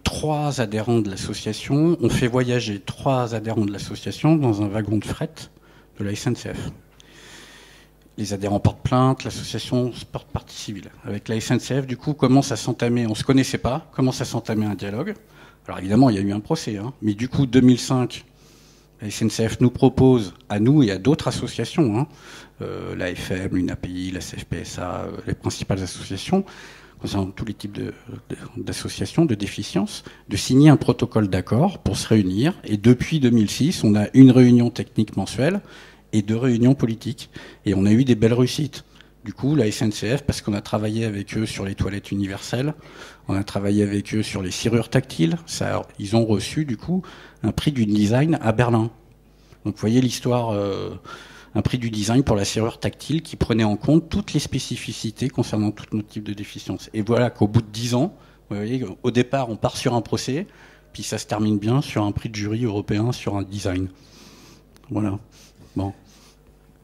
S3: 3 adhérents de l'association ont fait voyager 3 adhérents de l'association dans un wagon de fret de la SNCF. Les adhérents portent plainte, l'association porte partie civile. Avec la SNCF, du coup, commence à s'entamer, on ne se connaissait pas, commence à s'entamer un dialogue. Alors évidemment, il y a eu un procès, mais du coup, 2005, la SNCF nous propose, à nous et à d'autres associations, l'AFM, l'UNAPI, la CFPSA, les principales associations, concernant tous les types d'associations de déficience, de signer un protocole d'accord pour se réunir. Et depuis 2006, on a une réunion technique mensuelle et 2 réunions politiques. Et on a eu des belles réussites. Du coup, la SNCF, parce qu'on a travaillé avec eux sur les toilettes universelles, on a travaillé avec eux sur les serrures tactiles, ils ont reçu, du coup, un prix du design à Berlin. Donc, vous voyez l'histoire, un prix du design pour la serrure tactile qui prenait en compte toutes les spécificités concernant tous nos types de déficiences. Et voilà qu'au bout de 10 ans, vous voyez, au départ, on part sur un procès, puis ça se termine bien sur un prix de jury européen sur un design. Voilà. Bon.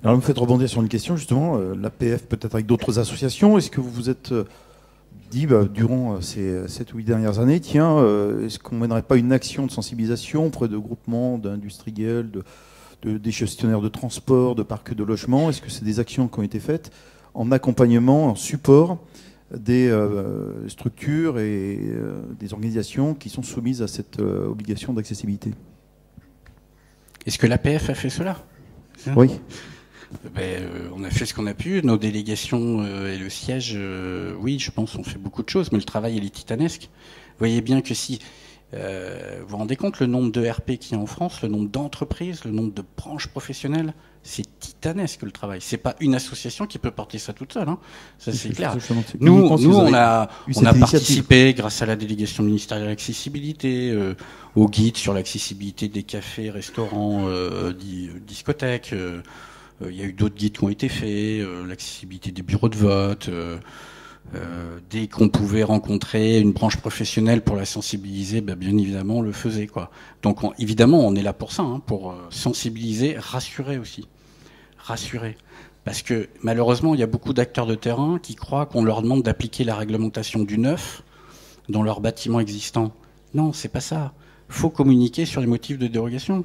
S1: Alors, vous me faites rebondir sur une question, justement, l'APF peut-être avec d'autres associations. Est-ce que vous vous êtes dit, durant ces 7 ou 8 dernières années, tiens, est-ce qu'on ne mènerait pas une action de sensibilisation auprès de groupements d'industriels, des gestionnaires de transport, de parcs de logement? Est-ce que c'est des actions qui ont été faites en accompagnement, en support des structures et des organisations qui sont soumises à cette obligation d'accessibilité?
S3: Est-ce que l'APF a fait cela?
S1: Oui.
S3: On a fait ce qu'on a pu. Nos délégations et le siège, oui, je pense, ont fait beaucoup de choses, mais le travail, il est titanesque. Vous voyez bien que si... vous vous rendez compte le nombre de RP qu'il y a en France, le nombre d'entreprises, le nombre de branches professionnelles, c'est titanesque le travail. C'est pas une association qui peut porter ça toute seule, ça c'est clair. Nous on a participé grâce à la délégation ministérielle accessibilité, au guide sur l'accessibilité des cafés, restaurants, discothèques. Il y a eu d'autres guides qui ont été faits, l'accessibilité des bureaux de vote. Dès qu'on pouvait rencontrer une branche professionnelle pour la sensibiliser, bien évidemment, on le faisait, quoi. Donc, évidemment, on est là pour ça, pour sensibiliser, rassurer aussi. Rassurer. Parce que, malheureusement, il y a beaucoup d'acteurs de terrain qui croient qu'on leur demande d'appliquer la réglementation du neuf dans leur bâtiment existant. Non, c'est pas ça. Il faut communiquer sur les motifs de dérogation.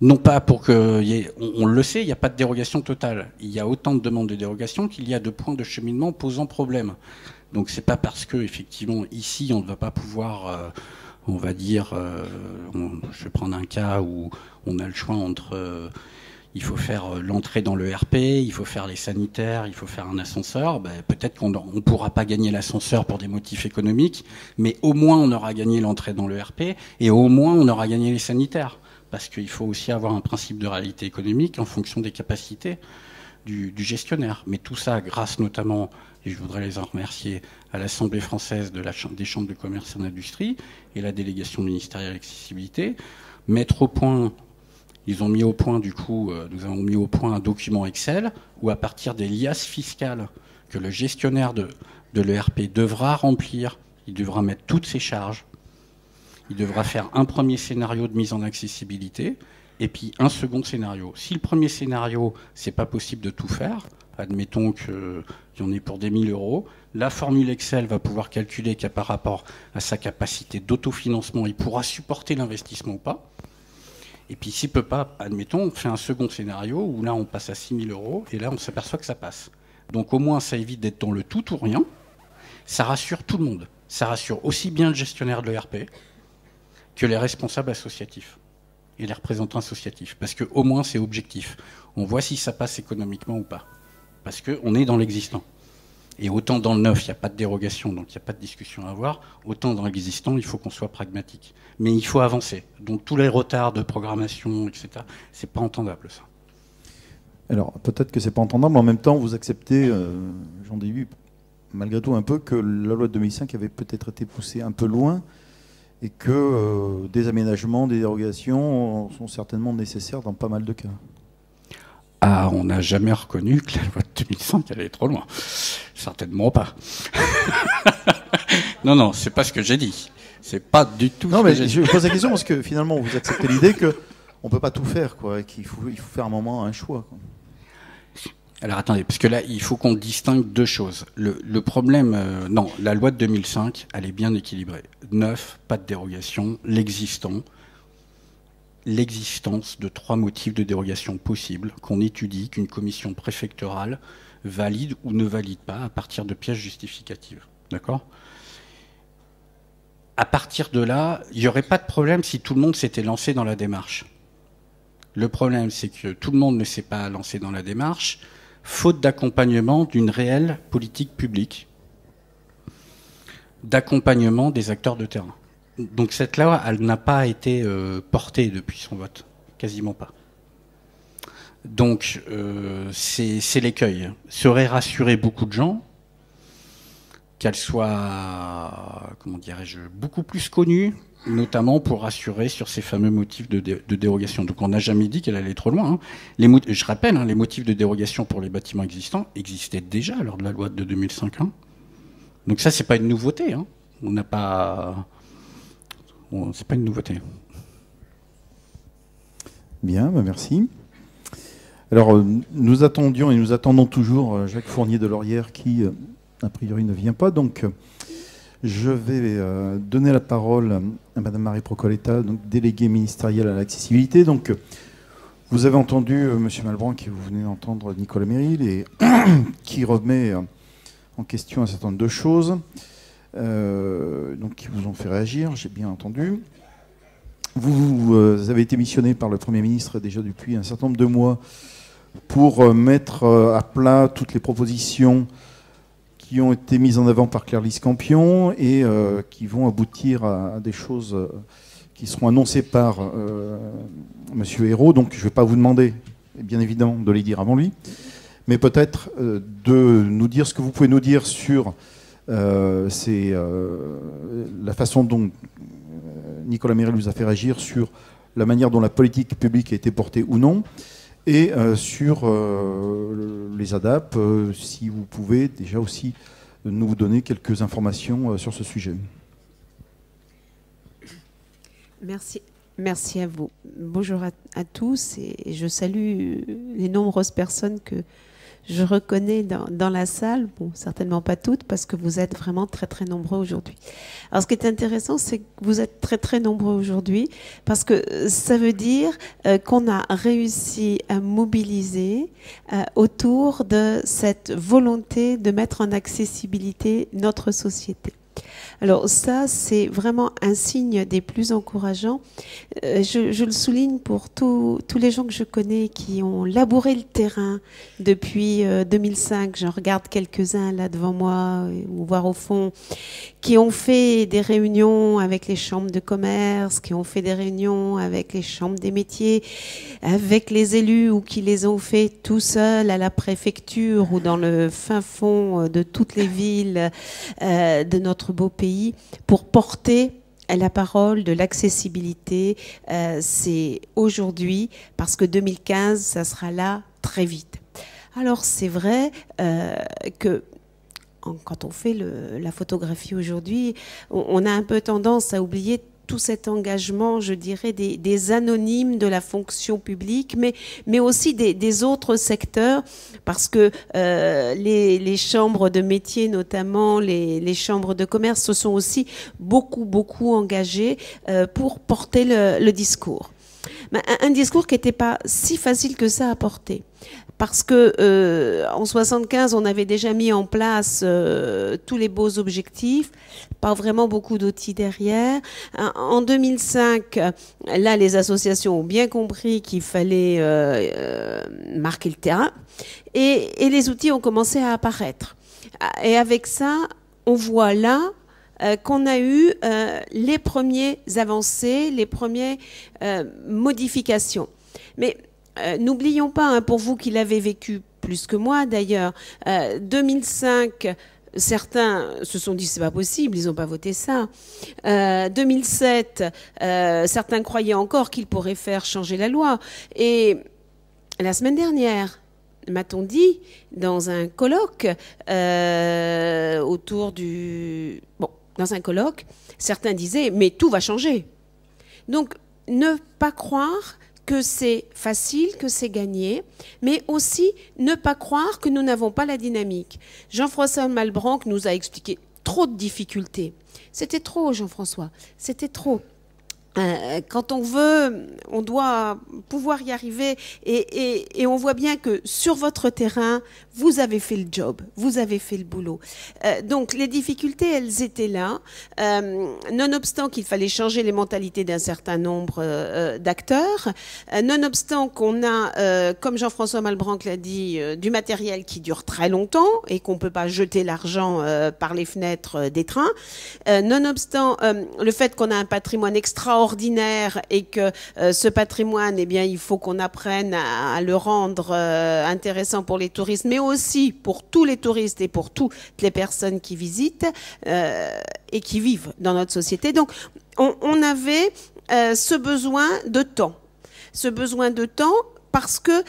S3: Non pas pour que... On le sait, il n'y a pas de dérogation totale. Il y a autant de demandes de dérogation qu'il y a de points de cheminement posant problème. Donc c'est pas parce que, effectivement, ici, on ne va pas pouvoir, on va dire... je vais prendre un cas où on a le choix entre... il faut faire l'entrée dans le RP, il faut faire les sanitaires, il faut faire un ascenseur. Peut-être qu'on ne pourra pas gagner l'ascenseur pour des motifs économiques, mais au moins on aura gagné l'entrée dans le RP et au moins on aura gagné les sanitaires. Parce qu'il faut aussi avoir un principe de réalité économique en fonction des capacités du gestionnaire. Mais tout ça grâce notamment, et je voudrais les en remercier, à l'Assemblée française des chambres de commerce et d'industrie et la délégation ministérielle accessibilité, mettre au point... Ils ont mis au point, du coup, nous avons mis au point un document Excel où, à partir des liasses fiscales que le gestionnaire de l'ERP devra remplir, il devra mettre toutes ses charges, il devra faire un premier scénario de mise en accessibilité et puis un second scénario. Si le premier scénario, c'est pas possible de tout faire, admettons qu'il y en ait pour des 1000 euros, la formule Excel va pouvoir calculer qu'à par rapport à sa capacité d'autofinancement, il pourra supporter l'investissement ou pas. Et puis s'il ne peut pas, admettons, on fait un second scénario où là on passe à 6 000 euros et là on s'aperçoit que ça passe. Donc au moins ça évite d'être dans le tout ou rien. Ça rassure tout le monde. Ça rassure aussi bien le gestionnaire de l'ERP que les responsables associatifs et les représentants associatifs. Parce qu'au moins c'est objectif. On voit si ça passe économiquement ou pas. Parce qu'on est dans l'existant. Et autant dans le neuf, il n'y a pas de dérogation, donc il n'y a pas de discussion à avoir, autant dans l'existant, il faut qu'on soit pragmatique. Mais il faut avancer. Donc tous les retards de programmation, etc., c'est pas entendable, ça.
S1: Alors, peut-être que c'est pas entendable, mais en même temps, vous acceptez, j'en déduis, malgré tout un peu, que la loi de 2005 avait peut-être été poussée un peu loin et que des aménagements, des dérogations sont certainement nécessaires dans pas mal de cas.
S3: Ah, on n'a jamais reconnu que la loi de 2005 allait trop loin. Certainement pas. Non, non, c'est pas ce que j'ai dit. C'est pas du tout
S1: Non,
S3: ce
S1: mais
S3: que j'ai
S1: je
S3: dit.
S1: pose la question parce que finalement, vous acceptez l'idée que on peut pas tout faire, quoi, et qu'il faut faire un moment un choix, quoi.
S3: Alors attendez, parce que là, il faut qu'on distingue deux choses. Le problème, non, la loi de 2005, elle est bien équilibrée. 9, pas de dérogation, l'existence de 3 motifs de dérogation possibles qu'on étudie, qu'une commission préfectorale valide ou ne valide pas à partir de pièces justificatives. D'accord ? À partir de là, il n'y aurait pas de problème si tout le monde s'était lancé dans la démarche. Le problème, c'est que tout le monde ne s'est pas lancé dans la démarche, faute d'accompagnement d'une réelle politique publique, d'accompagnement des acteurs de terrain. Donc cette loi, elle n'a pas été portée depuis son vote, quasiment pas. Donc c'est l'écueil. Ça aurait rassuré beaucoup de gens, qu'elle soit, comment dirais-je, beaucoup plus connue, notamment pour rassurer sur ces fameux motifs de dérogation. Donc on n'a jamais dit qu'elle allait trop loin. Hein. Je rappelle, hein, les motifs de dérogation pour les bâtiments existants existaient déjà lors de la loi de 2005. Hein. Donc ça, c'est pas une nouveauté. Hein. On n'a pas... C'est pas une nouveauté.
S1: Bien, bah merci. Alors, nous attendions et nous attendons toujours Jacques Fournier de Laurière qui, a priori, ne vient pas. Donc, je vais donner la parole à Madame Marie Procoletta, donc déléguée ministérielle à l'accessibilité. Donc, vous avez entendu Monsieur Malbranc et vous venez d'entendre Nicolas Méril et qui remet en question un certain nombre de choses, donc qui vous ont fait réagir, j'ai bien entendu. Vous avez été missionné par le Premier ministre déjà depuis un certain nombre de mois pour mettre à plat toutes les propositions qui ont été mises en avant par Claire-Lise Campion et qui vont aboutir à des choses qui seront annoncées par Monsieur Hérault. Donc je ne vais pas vous demander, bien évidemment, de les dire avant lui, mais peut-être de nous dire ce que vous pouvez nous dire sur la façon dont Nicolas Méril vous a fait réagir sur la manière dont la politique publique a été portée ou non, et sur les ADAP, si vous pouvez déjà aussi nous donner quelques informations sur ce sujet.
S4: Merci. Merci à vous. Bonjour à tous et je salue les nombreuses personnes que je reconnais dans la salle. Bon, certainement pas toutes parce que vous êtes vraiment très très nombreux aujourd'hui. Alors ce qui est intéressant, c'est que vous êtes très très nombreux aujourd'hui parce que ça veut dire qu'on a réussi à mobiliser autour de cette volonté de mettre en accessibilité notre société. Alors ça, c'est vraiment un signe des plus encourageants. Je le souligne pour tous les gens que je connais qui ont labouré le terrain depuis 2005. J'en regarde quelques-uns là devant moi, ou voire au fond, qui ont fait des réunions avec les chambres de commerce, qui ont fait des réunions avec les chambres des métiers, avec les élus ou qui les ont fait tout seuls à la préfecture ou dans le fin fond de toutes les villes de notre beau pays pour porter la parole de l'accessibilité. C'est aujourd'hui parce que 2015, ça sera là très vite. Alors c'est vrai que quand on fait la photographie aujourd'hui, on a un peu tendance à oublier tout cet engagement, je dirais, des anonymes de la fonction publique, mais aussi des autres secteurs, parce que les chambres de métiers, notamment les chambres de commerce, se sont aussi beaucoup engagées pour porter le discours. Un discours qui n'était pas si facile que ça à porter. Parce que en 75, on avait déjà mis en place tous les beaux objectifs, pas vraiment beaucoup d'outils derrière. En 2005, là, les associations ont bien compris qu'il fallait marquer le terrain, et les outils ont commencé à apparaître. Et avec ça, on voit là qu'on a eu les premières avancées, les premières modifications. Mais n'oublions pas, hein, pour vous qui l'avez vécu plus que moi d'ailleurs, 2005, certains se sont dit c'est pas possible, ils n'ont pas voté ça. 2007, certains croyaient encore qu'ils pourraient faire changer la loi. Et la semaine dernière, m'a-t-on dit, dans un colloque autour du... Bon, dans un colloque, certains disaient « mais tout va changer ». Donc, ne pas croire que c'est facile, que c'est gagné, mais aussi ne pas croire que nous n'avons pas la dynamique. Jean-François Malbranc nous a expliqué trop de difficultés. C'était trop, Jean-François, c'était trop. Quand on veut, on doit pouvoir y arriver et on voit bien que sur votre terrain, vous avez fait le job, vous avez fait le boulot. Donc les difficultés, elles étaient là, nonobstant qu'il fallait changer les mentalités d'un certain nombre d'acteurs, nonobstant qu'on a, comme Jean-François Malbranc l'a dit, du matériel qui dure très longtemps et qu'on ne peut pas jeter l'argent par les fenêtres des trains, nonobstant le fait qu'on a un patrimoine extraordinaire et que ce patrimoine, eh bien, il faut qu'on apprenne à le rendre intéressant pour les touristes, mais aussi pour tous les touristes et pour toutes les personnes qui visitent et qui vivent dans notre société. Donc, on avait ce besoin de temps. Ce besoin de temps parce que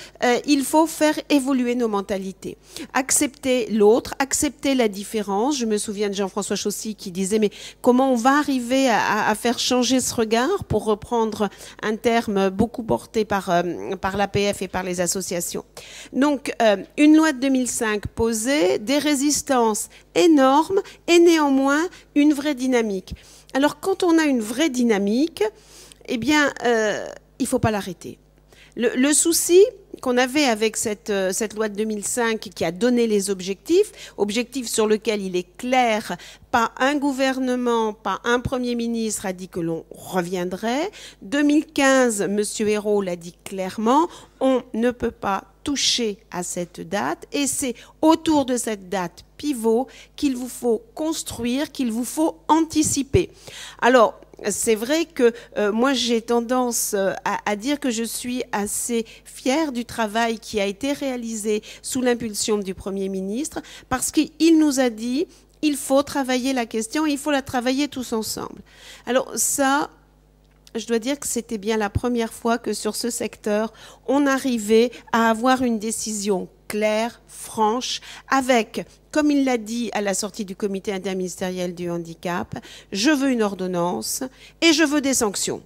S4: il faut faire évoluer nos mentalités. Accepter l'autre, accepter la différence. Je me souviens de Jean-François Chaussy qui disait « mais comment on va arriver à faire changer ce regard ?» pour reprendre un terme beaucoup porté par l'APF et par les associations. Donc, une loi de 2005 posée, des résistances énormes et néanmoins une vraie dynamique. Alors, quand on a une vraie dynamique, eh bien, il ne faut pas l'arrêter. Le souci qu'on avait avec cette loi de 2005 qui a donné les objectifs sur lesquels il est clair, pas un gouvernement, pas un Premier ministre a dit que l'on reviendrait. 2015, M. Ayrault l'a dit clairement, on ne peut pas toucher à cette date et c'est autour de cette date pivot qu'il vous faut construire, qu'il vous faut anticiper. Alors, c'est vrai que moi j'ai tendance à dire que je suis assez fière du travail qui a été réalisé sous l'impulsion du Premier ministre parce qu'il nous a dit il faut travailler la question et il faut la travailler tous ensemble. Alors ça, je dois dire que c'était bien la première fois que sur ce secteur, on arrivait à avoir une décision claire, franche, avec, comme il l'a dit à la sortie du comité interministériel du handicap, je veux une ordonnance et je veux des sanctions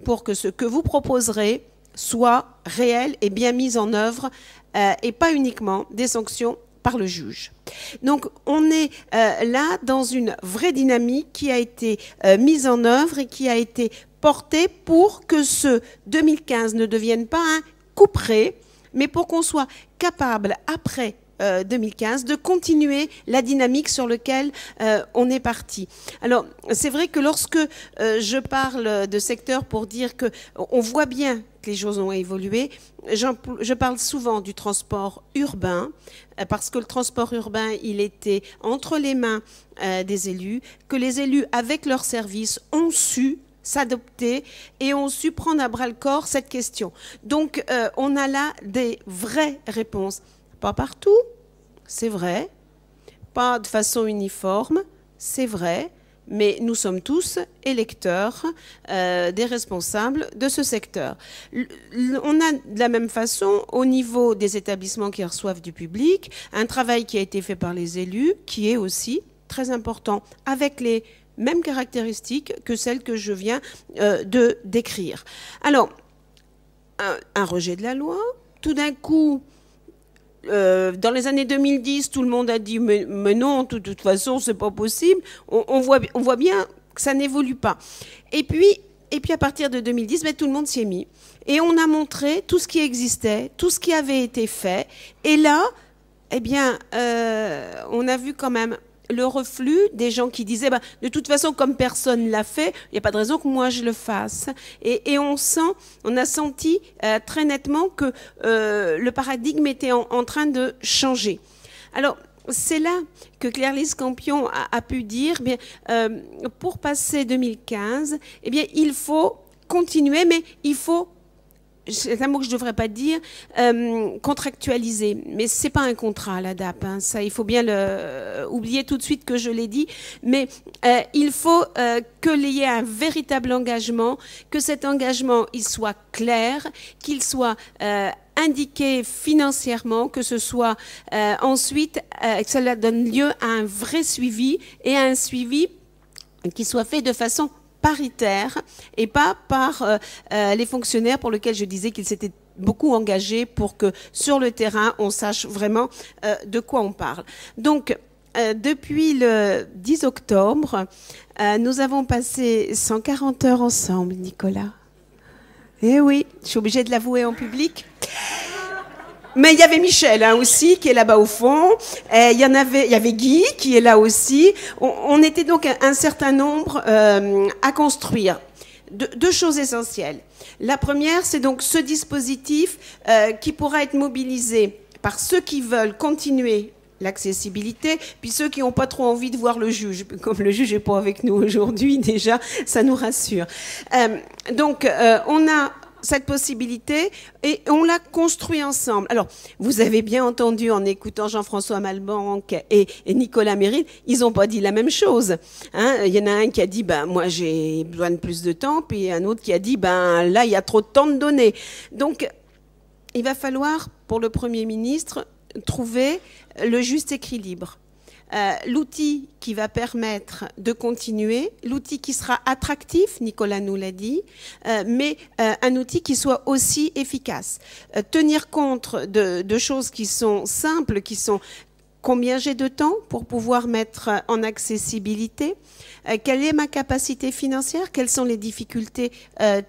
S4: pour que ce que vous proposerez soit réel et bien mis en œuvre et pas uniquement des sanctions par le juge. Donc on est là dans une vraie dynamique qui a été mise en œuvre et qui a été portée pour que ce 2015 ne devienne pas un couperet, mais pour qu'on soit capable, après 2015, de continuer la dynamique sur laquelle on est parti. Alors, c'est vrai que lorsque je parle de secteur pour dire qu'on voit bien que les choses ont évolué, je parle souvent du transport urbain, parce que le transport urbain, il était entre les mains des élus, que les élus, avec leurs services, ont su s'adopter et ont su prendre à bras-le-corps cette question. Donc, on a là des vraies réponses. Pas partout, c'est vrai. Pas de façon uniforme, c'est vrai. Mais nous sommes tous électeurs des responsables de ce secteur. On a de la même façon, au niveau des établissements qui reçoivent du public, un travail qui a été fait par les élus, qui est aussi très important, avec les mêmes caractéristiques que celles que je viens de décrire. Alors, un rejet de la loi, tout d'un coup, dans les années 2010, tout le monde a dit mais non, de toute façon, c'est pas possible. On voit bien que ça n'évolue pas. Et puis à partir de 2010, ben, tout le monde s'y est mis. Et on a montré tout ce qui existait, tout ce qui avait été fait. Et là, eh bien, on a vu quand même le reflux des gens qui disaient bah, de toute façon, comme personne ne l'a fait, il n'y a pas de raison que moi je le fasse. Et on a senti très nettement que le paradigme était en train de changer. Alors, c'est là que Claire-Lise Campion a pu dire, bien, pour passer 2015, eh bien, il faut continuer, mais il faut, c'est un mot que je ne devrais pas dire, contractualiser. Mais ce n'est pas un contrat, l'ADAP. Hein. Ça, il faut bien oublier tout de suite que je l'ai dit. Mais il faut qu'il y ait un véritable engagement, que cet engagement il soit clair, qu'il soit indiqué financièrement, que ce soit ensuite, que cela donne lieu à un vrai suivi et à un suivi qui soit fait de façon paritaire et pas par les fonctionnaires pour lesquels je disais qu'ils s'étaient beaucoup engagés pour que sur le terrain on sache vraiment de quoi on parle. Donc depuis le 10 octobre, nous avons passé 140 heures ensemble, Nicolas. Eh oui, je suis obligée de l'avouer en public. Mais il y avait Michel aussi, qui est là-bas au fond. Il y avait Guy, qui est là aussi. On était donc un certain nombre à construire. Deux choses essentielles. La première, c'est donc ce dispositif qui pourra être mobilisé par ceux qui veulent continuer l'accessibilité, puis ceux qui n'ont pas trop envie de voir le juge. Comme le juge n'est pas avec nous aujourd'hui, déjà, ça nous rassure. Donc, on a cette possibilité et on l'a construit ensemble. Alors, vous avez bien entendu en écoutant Jean-François Malbanc et Nicolas Méril, ils n'ont pas dit la même chose. Hein, il y en a un qui a dit, ben, moi j'ai besoin de plus de temps, puis un autre qui a dit, ben, là il y a trop de temps de donner. Donc, il va falloir, pour le Premier ministre, trouver le juste équilibre. L'outil qui va permettre de continuer, l'outil qui sera attractif, Nicolas nous l'a dit, mais un outil qui soit aussi efficace. Tenir compte de choses qui sont simples, qui sont combien j'ai de temps pour pouvoir mettre en accessibilité, quelle est ma capacité financière, quelles sont les difficultés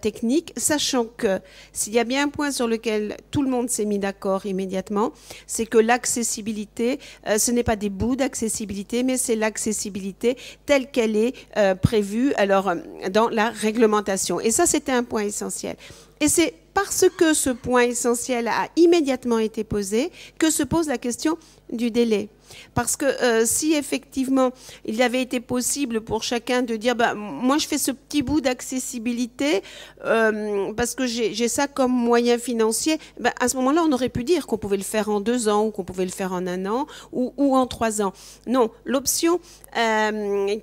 S4: techniques, sachant que s'il y a bien un point sur lequel tout le monde s'est mis d'accord immédiatement, c'est que l'accessibilité, ce n'est pas des bouts d'accessibilité, mais c'est l'accessibilité telle qu'elle est prévue alors, dans la réglementation. Et ça, c'était un point essentiel. Et c'est parce que ce point essentiel a immédiatement été posé que se pose la question du délai. Parce que si effectivement il avait été possible pour chacun de dire bah, moi je fais ce petit bout d'accessibilité parce que j'ai ça comme moyen financier, bah, à ce moment-là on aurait pu dire qu'on pouvait le faire en 2 ans ou qu'on pouvait le faire en 1 an ou en 3 ans. Non, l'option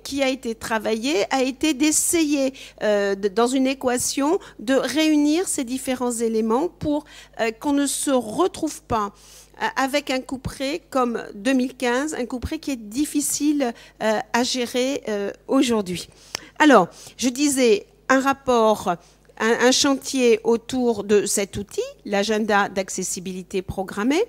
S4: qui a été travaillée a été d'essayer dans une équation de réunir ces différents éléments pour qu'on ne se retrouve pas avec un couperet comme 2015, un couperet qui est difficile à gérer aujourd'hui. Alors, je disais un rapport, un chantier autour de cet outil, l'agenda d'accessibilité programmée,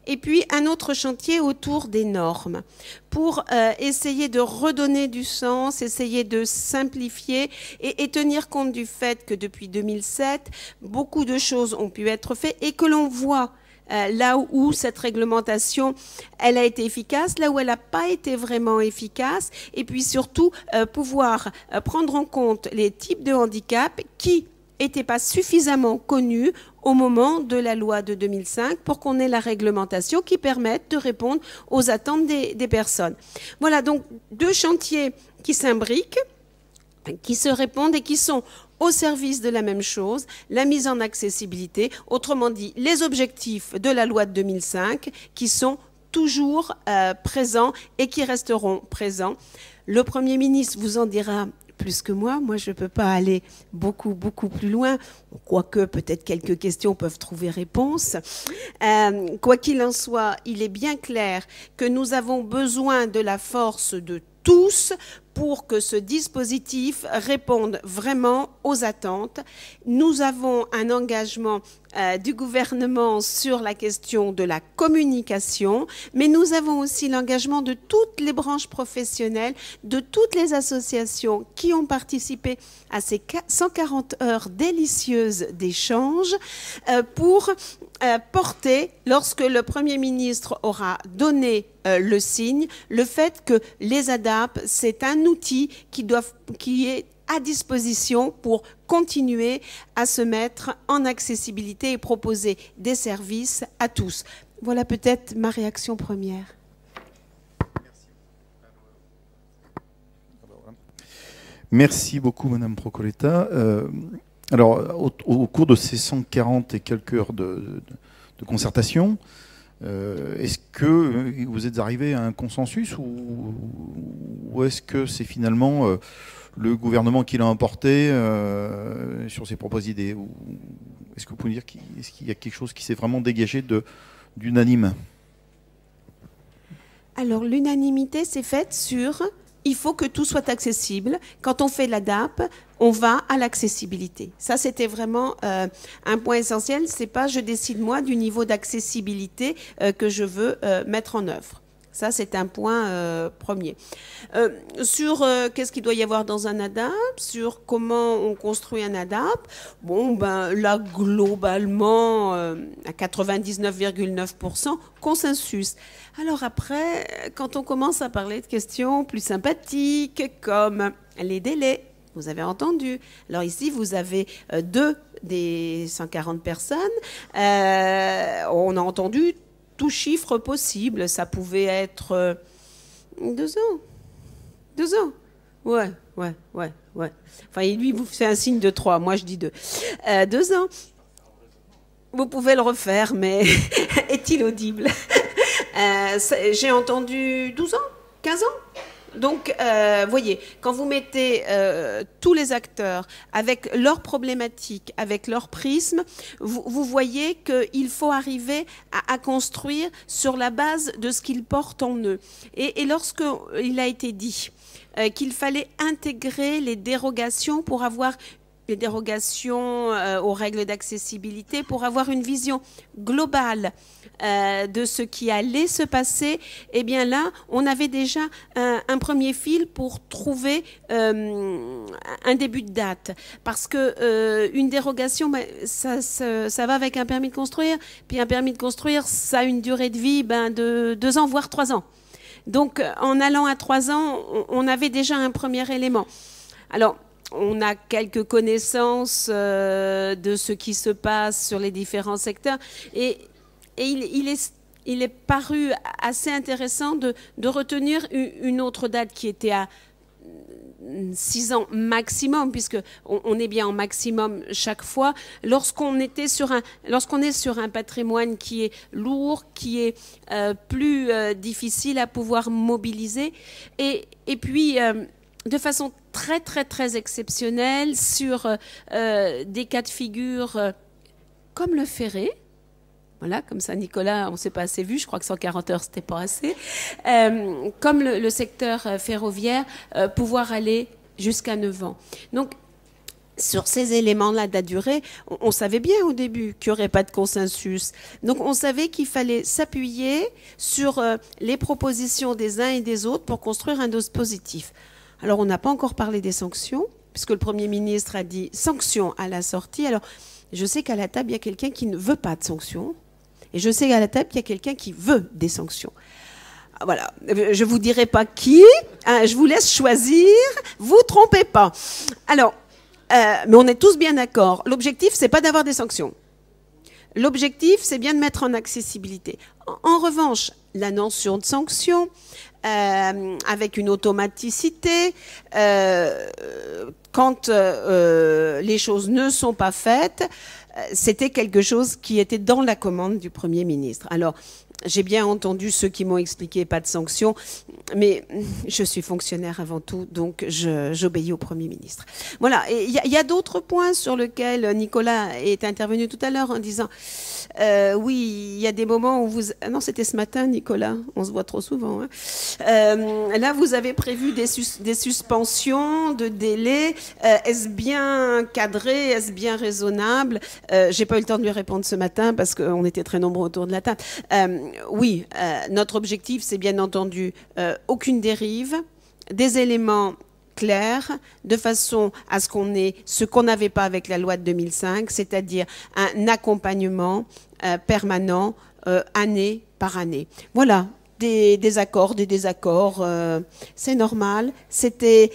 S4: et puis un autre chantier autour des normes pour essayer de redonner du sens, essayer de simplifier et tenir compte du fait que depuis 2007, beaucoup de choses ont pu être faites et que l'on voit là où cette réglementation, elle a été efficace, là où elle n'a pas été vraiment efficace, et puis surtout pouvoir prendre en compte les types de handicap qui n'étaient pas suffisamment connus au moment de la loi de 2005 pour qu'on ait la réglementation qui permette de répondre aux attentes des personnes. Voilà donc 2 chantiers qui s'imbriquent, qui se répondent et qui sont au service de la même chose, la mise en accessibilité, autrement dit les objectifs de la loi de 2005 qui sont toujours présents et qui resteront présents. Le Premier ministre vous en dira plus que moi. Moi, je ne peux pas aller beaucoup plus loin, quoique peut-être quelques questions peuvent trouver réponse. Quoi qu'il en soit, il est bien clair que nous avons besoin de la force de tous pour que ce dispositif réponde vraiment aux attentes. Nous avons un engagement du gouvernement sur la question de la communication, mais nous avons aussi l'engagement de toutes les branches professionnelles, de toutes les associations qui ont participé à ces 140 heures délicieuses d'échanges pour porter, lorsque le Premier ministre aura donné le signe, le fait que les ADAPT, c'est un outil qui est à disposition pour continuer à se mettre en accessibilité et proposer des services à tous. Voilà peut-être ma réaction première.
S1: Merci beaucoup, Madame Procoletta. Alors, au cours de ces 140 et quelques heures de concertation, est-ce que vous êtes arrivé à un consensus ou est-ce que c'est finalement le gouvernement qui l'a emporté sur ses propres idées? Est-ce que vous pouvez dire est-ce qu'il y a quelque chose qui s'est vraiment dégagé d'unanime?
S4: Alors, l'unanimité s'est faite sur il faut que tout soit accessible. Quand on fait l'ADAP, on va à l'accessibilité. Ça, c'était vraiment un point essentiel. C'est pas je décide moi du niveau d'accessibilité que je veux mettre en œuvre. Ça, c'est un point premier. Sur qu'est-ce qu'il doit y avoir dans un ADAP, sur comment on construit un ADAP, bon, ben là, globalement, à 99,9%, consensus. Alors après, quand on commence à parler de questions plus sympathiques, comme les délais, vous avez entendu. Alors ici, vous avez 2 des 140 personnes. On a entendu tout chiffre possible. Ça pouvait être 2 ans. 2 ans. Ouais. Enfin, lui, vous fait un signe de 3. Moi, je dis 2. 2 ans. Vous pouvez le refaire, mais est-il audible? J'ai entendu 12 ans, 15 ans. Donc, voyez, quand vous mettez tous les acteurs avec leurs problématiques, avec leur prisme, vous voyez qu'il faut arriver à construire sur la base de ce qu'ils portent en eux. Et lorsqu'il a été dit qu'il fallait intégrer les dérogations pour avoir les dérogations aux règles d'accessibilité pour avoir une vision globale de ce qui allait se passer, eh bien là, on avait déjà un premier fil pour trouver un début de date. Parce que une dérogation, ça va avec un permis de construire, puis un permis de construire, ça a une durée de vie de 2 ans, voire 3 ans. Donc, en allant à 3 ans, on avait déjà un premier élément. Alors, on a quelques connaissances de ce qui se passe sur les différents secteurs et il est paru assez intéressant de retenir une autre date qui était à 6 ans maximum, puisque on est bien en maximum chaque fois. Lorsqu'on est sur un patrimoine qui est lourd, qui est plus difficile à pouvoir mobiliser, et puis de façon très très très exceptionnelle sur des cas de figure comme le ferré. Voilà, comme ça, Nicolas, on ne s'est pas assez vu, je crois que 140 heures, c'était pas assez. Comme le secteur ferroviaire, pouvoir aller jusqu'à 9 ans. Donc, sur ces éléments-là de la durée, on savait bien au début qu'il n'y aurait pas de consensus. Donc, on savait qu'il fallait s'appuyer sur les propositions des uns et des autres pour construire un dispositif. Alors, on n'a pas encore parlé des sanctions, puisque le Premier ministre a dit sanctions à la sortie. Alors, je sais qu'à la table, il y a quelqu'un qui ne veut pas de sanctions. Et je sais qu'à la table, il y a quelqu'un qui veut des sanctions. Voilà. Je ne vous dirai pas qui. Hein, je vous laisse choisir. Vous trompez pas. Alors, mais on est tous bien d'accord. L'objectif, c'est pas d'avoir des sanctions. L'objectif, c'est bien de mettre en accessibilité. En revanche, la notion de sanction, avec une automaticité, quand les choses ne sont pas faites, c'était quelque chose qui était dans la commande du Premier ministre. Alors, j'ai bien entendu ceux qui m'ont expliqué pas de sanctions, mais je suis fonctionnaire avant tout, donc j'obéis au Premier ministre. Voilà, il y a d'autres points sur lesquels Nicolas est intervenu tout à l'heure en disant oui, il y a des moments où vous... Non, c'était ce matin, Nicolas, on se voit trop souvent. Hein. Là, vous avez prévu des suspensions de délais. Est-ce bien cadré? Est-ce bien raisonnable? J'ai pas eu le temps de lui répondre ce matin parce qu'on était très nombreux autour de la table. Oui, notre objectif, c'est bien entendu aucune dérive, des éléments clairs, de façon à ce qu'on ait ce qu'on n'avait pas avec la loi de 2005, c'est-à-dire un accompagnement permanent, année par année. Voilà, des accords, des désaccords, c'est normal. C'était...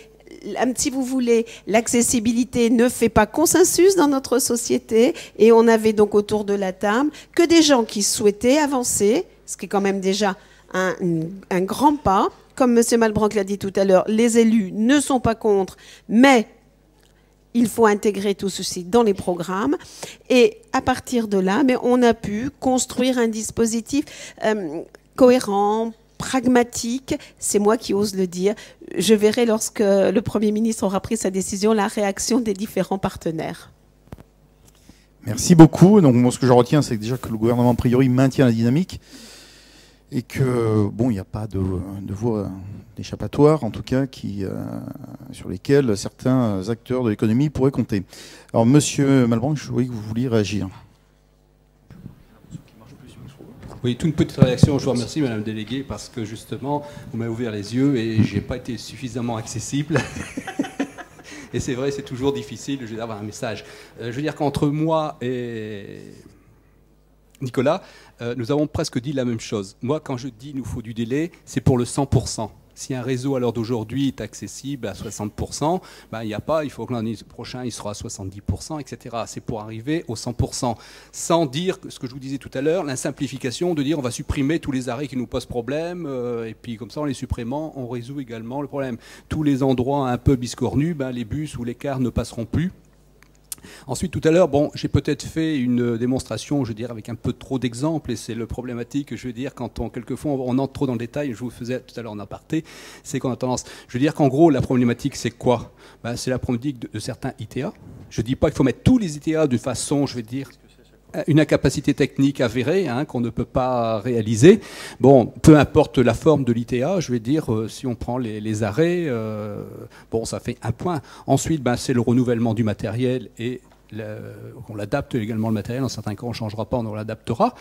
S4: Si vous voulez, l'accessibilité ne fait pas consensus dans notre société et on avait donc autour de la table que des gens qui souhaitaient avancer, ce qui est quand même déjà un grand pas. Comme M. Malbranck l'a dit tout à l'heure, les élus ne sont pas contre, mais il faut intégrer tout ceci dans les programmes. Et à partir de là, mais on a pu construire un dispositif cohérent, pragmatique, c'est moi qui ose le dire. Je verrai lorsque le Premier ministre aura pris sa décision la réaction des différents partenaires.
S1: Merci beaucoup. Donc, moi, ce que je retiens, c'est déjà que le gouvernement, a priori, maintient la dynamique et que, bon, il n'y a pas de voie d'échappatoire, en tout cas, sur lesquels certains acteurs de l'économie pourraient compter. Alors, Monsieur Malbranche, je voyais que vous vouliez réagir.
S2: Oui, toute une petite réaction. Je vous remercie, Madame la déléguée, parce que justement, vous m'avez ouvert les yeux et je n'ai pas été suffisamment accessible. Et c'est vrai, c'est toujours difficile d'avoir un message. Je veux dire qu'entre moi et Nicolas, nous avons presque dit la même chose. Moi, quand je dis qu'il nous faut du délai, c'est pour le 100%. Si un réseau à l'heure d'aujourd'hui est accessible à 60%, ben, il n'y a pas, il faut que l'année prochaine il sera à 70%, etc. C'est pour arriver au 100%. Sans dire ce que je vous disais tout à l'heure, la simplification de dire on va supprimer tous les arrêts qui nous posent problème, et puis comme ça en les supprimant, on résout également le problème. Tous les endroits un peu biscornus, ben, les bus ou les cars ne passeront plus. Ensuite, tout à l'heure, bon, j'ai peut-être fait une démonstration, je veux dire, avec un peu trop d'exemples, et c'est le problématique, je veux dire, quand quelquefois on entre trop dans le détail, je vous faisais tout à l'heure en aparté, c'est qu'on a tendance, je veux dire qu'en gros, la problématique, c'est quoi? Ben, c'est la problématique de certains ITA. Je ne dis pas qu'il faut mettre tous les ITA de façon, je veux dire, une incapacité technique avérée, hein, qu'on ne peut pas réaliser. Bon, peu importe la forme de l'ITA, je vais dire, si on prend les arrêts, bon, ça fait un point. Ensuite, ben, c'est le renouvellement du matériel et on l'adapte également le matériel. Dans certains cas, on ne changera pas, on l'adaptera.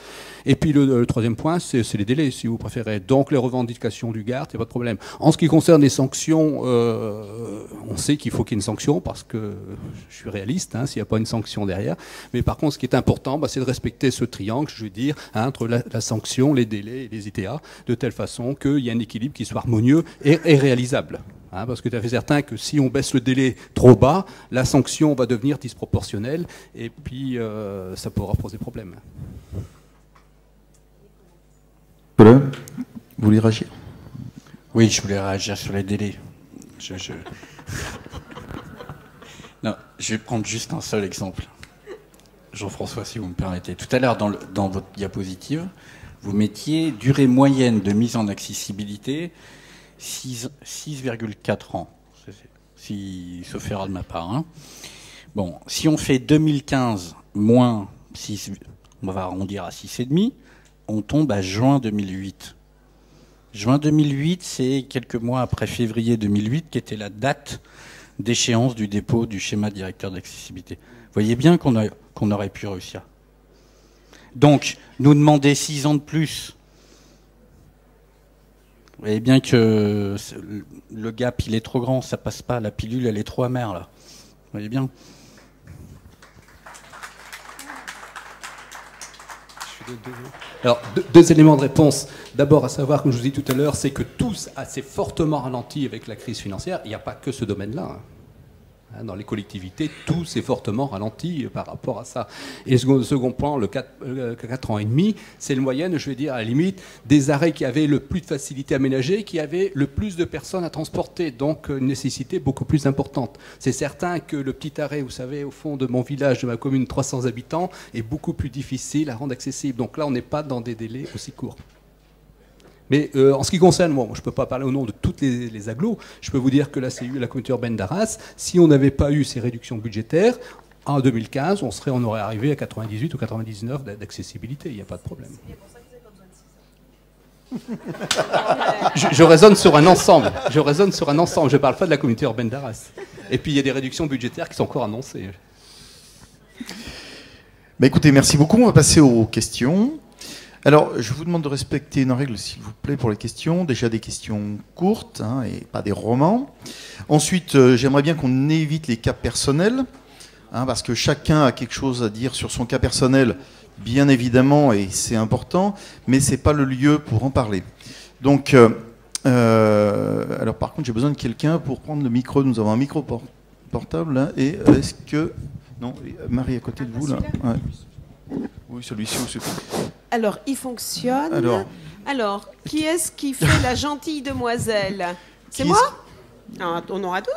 S2: Et puis le troisième point, c'est les délais, si vous préférez. Donc les revendications du garde, il n'y a pas de problème. En ce qui concerne les sanctions, on sait qu'il faut qu'il y ait une sanction parce que je suis réaliste, hein, s'il n'y a pas une sanction derrière. Mais par contre, ce qui est important, bah, c'est de respecter ce triangle, je veux dire, hein, entre la sanction, les délais et les ITA, de telle façon qu'il y ait un équilibre qui soit harmonieux et réalisable. Hein, parce que tu as fait certain que si on baisse le délai trop bas, la sanction va devenir disproportionnelle et puis ça pourra poser problème.
S1: Voilà. Vous voulez réagir?
S3: Oui, je voulais réagir sur les délais. Non, je vais prendre juste un seul exemple. Jean-François, si vous me permettez. Tout à l'heure, dans votre diapositive, vous mettiez durée moyenne de mise en accessibilité 6,4 ans, sauf erreur de ma part. Hein. Bon, si on fait 2015 moins 6, on va arrondir à 6,5, on tombe à juin 2008. Juin 2008, c'est quelques mois après février 2008, qui était la date d'échéance du dépôt du schéma directeur d'accessibilité. Vous voyez bien qu'on aurait pu réussir. Donc, nous demander 6 ans de plus. Vous voyez bien que le gap, il est trop grand, ça passe pas, la pilule, elle est trop amère, là. Vous voyez bien.
S2: Alors, deux éléments de réponse. D'abord, à savoir, comme je vous dis tout à l'heure, c'est que tout s'est fortement ralenti avec la crise financière. Il n'y a pas que ce domaine-là. Hein. Dans les collectivités, tout s'est fortement ralenti par rapport à ça. Et le second point, le 4 ans et demi, c'est le moyenne, je vais dire, à la limite, des arrêts qui avaient le plus de facilité à aménager, qui avaient le plus de personnes à transporter, donc une nécessité beaucoup plus importante. C'est certain que le petit arrêt, vous savez, au fond de mon village, de ma commune, 300 habitants, est beaucoup plus difficile à rendre accessible. Donc là, on n'est pas dans des délais aussi courts. Mais en ce qui concerne, moi, je ne peux pas parler au nom de toutes les agglos, je peux vous dire que la CU, la communauté urbaine d'Arras, si on n'avait pas eu ces réductions budgétaires, en 2015, on aurait arrivé à 98 ou 99 d'accessibilité, il n'y a pas de problème. Je raisonne sur un ensemble, je ne parle pas de la communauté urbaine d'Arras. Et puis il y a des réductions budgétaires qui sont encore annoncées.
S1: Bah, écoutez, merci beaucoup, on va passer aux questions. Alors, je vous demande de respecter une règle, s'il vous plaît, pour les questions. Déjà des questions courtes, hein, et pas des romans. Ensuite, j'aimerais bien qu'on évite les cas personnels, hein, parce que chacun a quelque chose à dire sur son cas personnel, bien évidemment, et c'est important, mais ce n'est pas le lieu pour en parler. Donc, alors par contre, j'ai besoin de quelqu'un pour prendre le micro. Nous avons un micro portable, hein, et est-ce que... Non, Marie, à côté de vous, là. Ouais. Oui, celui-ci ou celui-ci.
S4: Alors, il fonctionne. Alors, qui est-ce qui fait la gentille demoiselle? C'est moi? Non, on aura tout.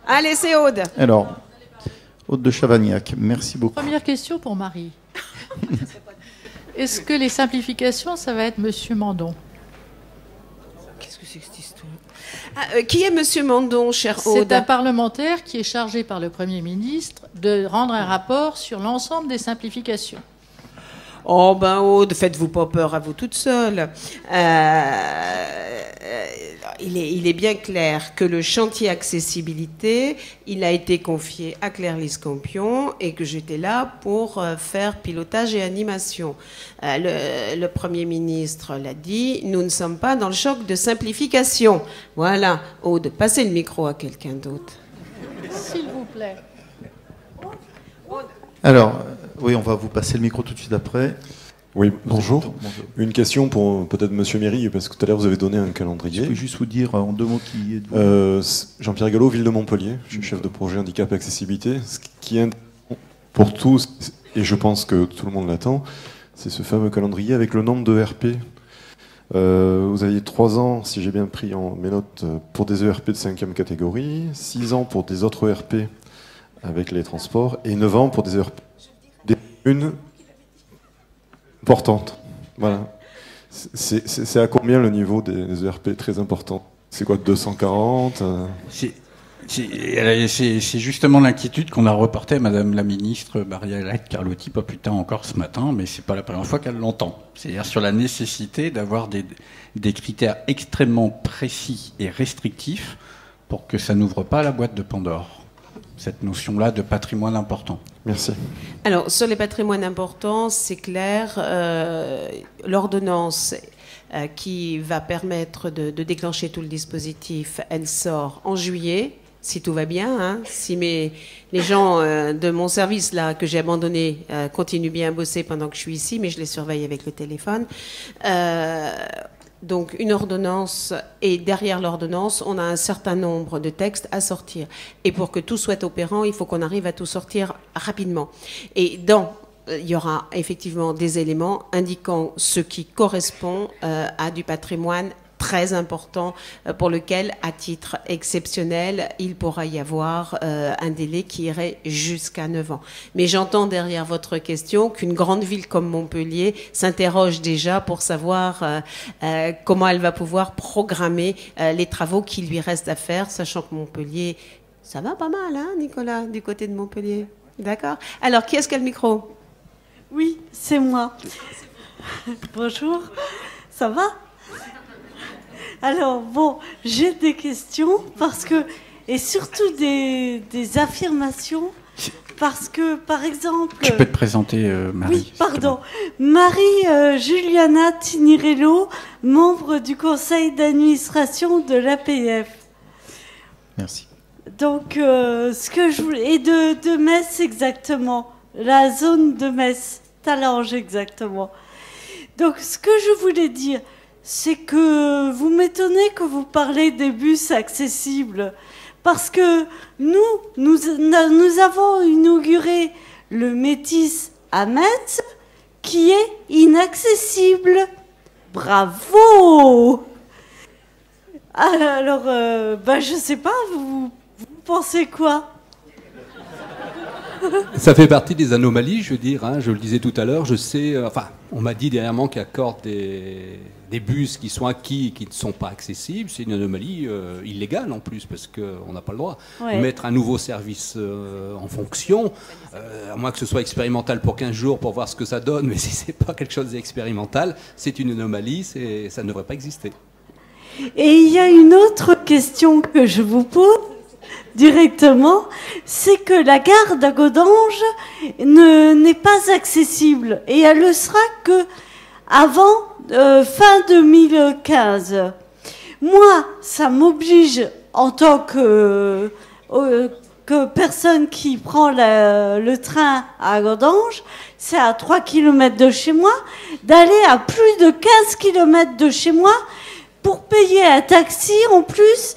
S4: Allez, c'est Aude.
S1: Alors, Aude de Chavagnac, merci beaucoup.
S5: Première question pour Marie. Est-ce que les simplifications, ça va être Monsieur Mandon?
S4: Qu'est-ce que c'est que cette histoire? Qui est Monsieur Mandon, cher Aude?
S5: C'est un parlementaire qui est chargé par le Premier ministre de rendre un rapport sur l'ensemble des simplifications.
S4: Oh ben Aude, faites-vous pas peur à vous toute seule. il est bien clair que le chantier accessibilité, il a été confié à Claire-Lise Campion et que j'étais là pour faire pilotage et animation. Le Premier ministre l'a dit, nous ne sommes pas dans le choc de simplification. Voilà. Aude, passez le micro à quelqu'un d'autre.
S5: S'il vous plaît.
S1: Alors, oui, on va vous passer le micro tout de suite après.
S6: Oui, bonjour. Une question pour peut-être Monsieur Méry, parce que tout à l'heure vous avez donné un calendrier.
S1: Je peux juste vous dire en 2 mots qui êtes-vous.
S6: Jean-Pierre Gallo, Ville de Montpellier. Je suis chef de projet handicap et accessibilité. Ce qui est pour tous, et je pense que tout le monde l'attend, c'est ce fameux calendrier avec le nombre de ERP. Vous aviez 3 ans, si j'ai bien pris en mes notes, pour des ERP de 5e catégorie, 6 ans pour des autres ERP avec les transports, et 9 ans pour des ERP. Une importante. Voilà. C'est à combien le niveau des ERP très important? C'est quoi, 240
S3: C'est justement l'inquiétude qu'on a reportée à Madame la ministre Marielle Carlotti, pas plus tard encore ce matin, mais c'est pas la première fois qu'elle l'entend. C'est-à-dire sur la nécessité d'avoir des critères extrêmement précis et restrictifs pour que ça n'ouvre pas la boîte de Pandore. Cette notion-là de patrimoine important.
S6: Merci.
S4: Alors, sur les patrimoines importants, c'est clair, l'ordonnance qui va permettre de déclencher tout le dispositif, elle sort en juillet, si tout va bien. Hein, si les gens de mon service, là, que j'ai abandonné, continuent bien à bosser pendant que je suis ici, mais je les surveille avec le téléphone. Donc une ordonnance, et derrière l'ordonnance, on a un certain nombre de textes à sortir. Et pour que tout soit opérant, il faut qu'on arrive à tout sortir rapidement. Et il y aura effectivement des éléments indiquant ce qui correspond à du patrimoine très important pour lequel, à titre exceptionnel, il pourra y avoir un délai qui irait jusqu'à 9 ans. Mais j'entends derrière votre question qu'une grande ville comme Montpellier s'interroge déjà pour savoir comment elle va pouvoir programmer les travaux qui lui restent à faire, sachant que Montpellier, ça va pas mal, hein, Nicolas, du côté de Montpellier. D'accord. Alors, qui est-ce qui a le micro?
S7: Oui, c'est moi. Bonjour, ça va? Alors, bon, j'ai des questions parce que, et surtout des affirmations, parce que, par exemple...
S3: Tu peux te présenter, Marie.
S7: Oui, pardon. Marie Juliana Tinirello, membre du conseil d'administration de l'APF.
S1: Merci.
S7: Donc, ce que je voulais... Et de Metz, exactement. La zone de Metz, Talange, exactement. Donc, ce que je voulais dire... c'est que vous m'étonnez que vous parlez des bus accessibles. Parce que nous avons inauguré le Métis à Metz, qui est inaccessible. Bravo! Alors, je sais pas, vous pensez quoi?
S2: Ça fait partie des anomalies, je veux dire. Hein, je le disais tout à l'heure. Je sais. On m'a dit dernièrement qu'ils accordent des bus qui sont acquis et qui ne sont pas accessibles. C'est une anomalie illégale en plus, parce qu'on n'a pas le droit. Ouais. Mettre un nouveau service en fonction, à moins que ce soit expérimental pour 15 jours pour voir ce que ça donne, mais si ce n'est pas quelque chose d'expérimental, c'est une anomalie, ça ne devrait pas exister.
S7: Et il y a une autre question que je vous pose directement, c'est que la gare d'Agodange n'est pas accessible et elle le sera que avant fin 2015. Moi, ça m'oblige en tant que personne qui prend le train à Agodange, c'est à 3 km de chez moi, d'aller à plus de 15 km de chez moi pour payer un taxi en plus.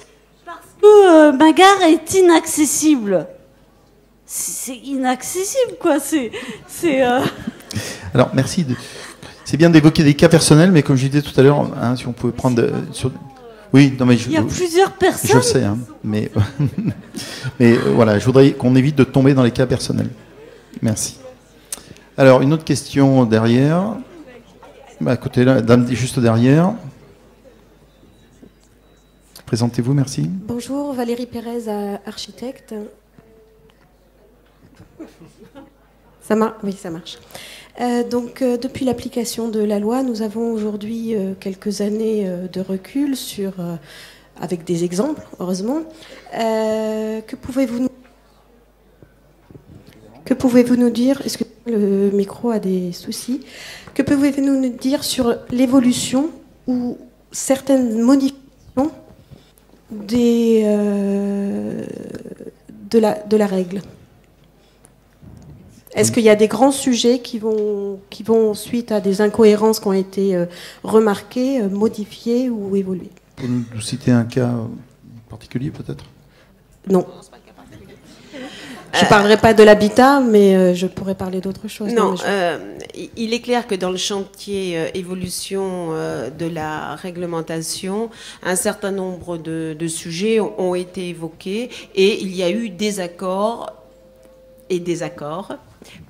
S7: Ma gare est inaccessible. C'est inaccessible, quoi.
S1: Alors, merci. C'est bien d'évoquer des cas personnels, mais comme je disais tout à l'heure, hein, si on pouvait prendre... Oui, non, mais
S7: il y a plusieurs personnes.
S1: Je le sais, hein, mais voilà, je voudrais qu'on évite de tomber dans les cas personnels. Merci. Alors, une autre question derrière. À côté là, dame juste derrière. Présentez-vous, merci.
S8: Bonjour, Valérie Pérez, architecte. Oui, ça marche. Depuis l'application de la loi, nous avons aujourd'hui quelques années de recul sur avec des exemples, heureusement. Que pouvez-vous nous dire, est-ce que le micro a des soucis, que pouvez-vous nous dire sur l'évolution ou certaines modifications de la règle? Est-ce qu'il y a des grands sujets qui vont, suite à des incohérences qui ont été remarquées, modifiées ou évoluées?
S1: Pour nous citer un cas particulier, peut-être?
S8: Non. Je ne parlerai pas de l'habitat, mais je pourrais parler d'autre chose.
S4: Non, il est clair que dans le chantier évolution de la réglementation, un certain nombre de sujets ont été évoqués et il y a eu des accords et désaccords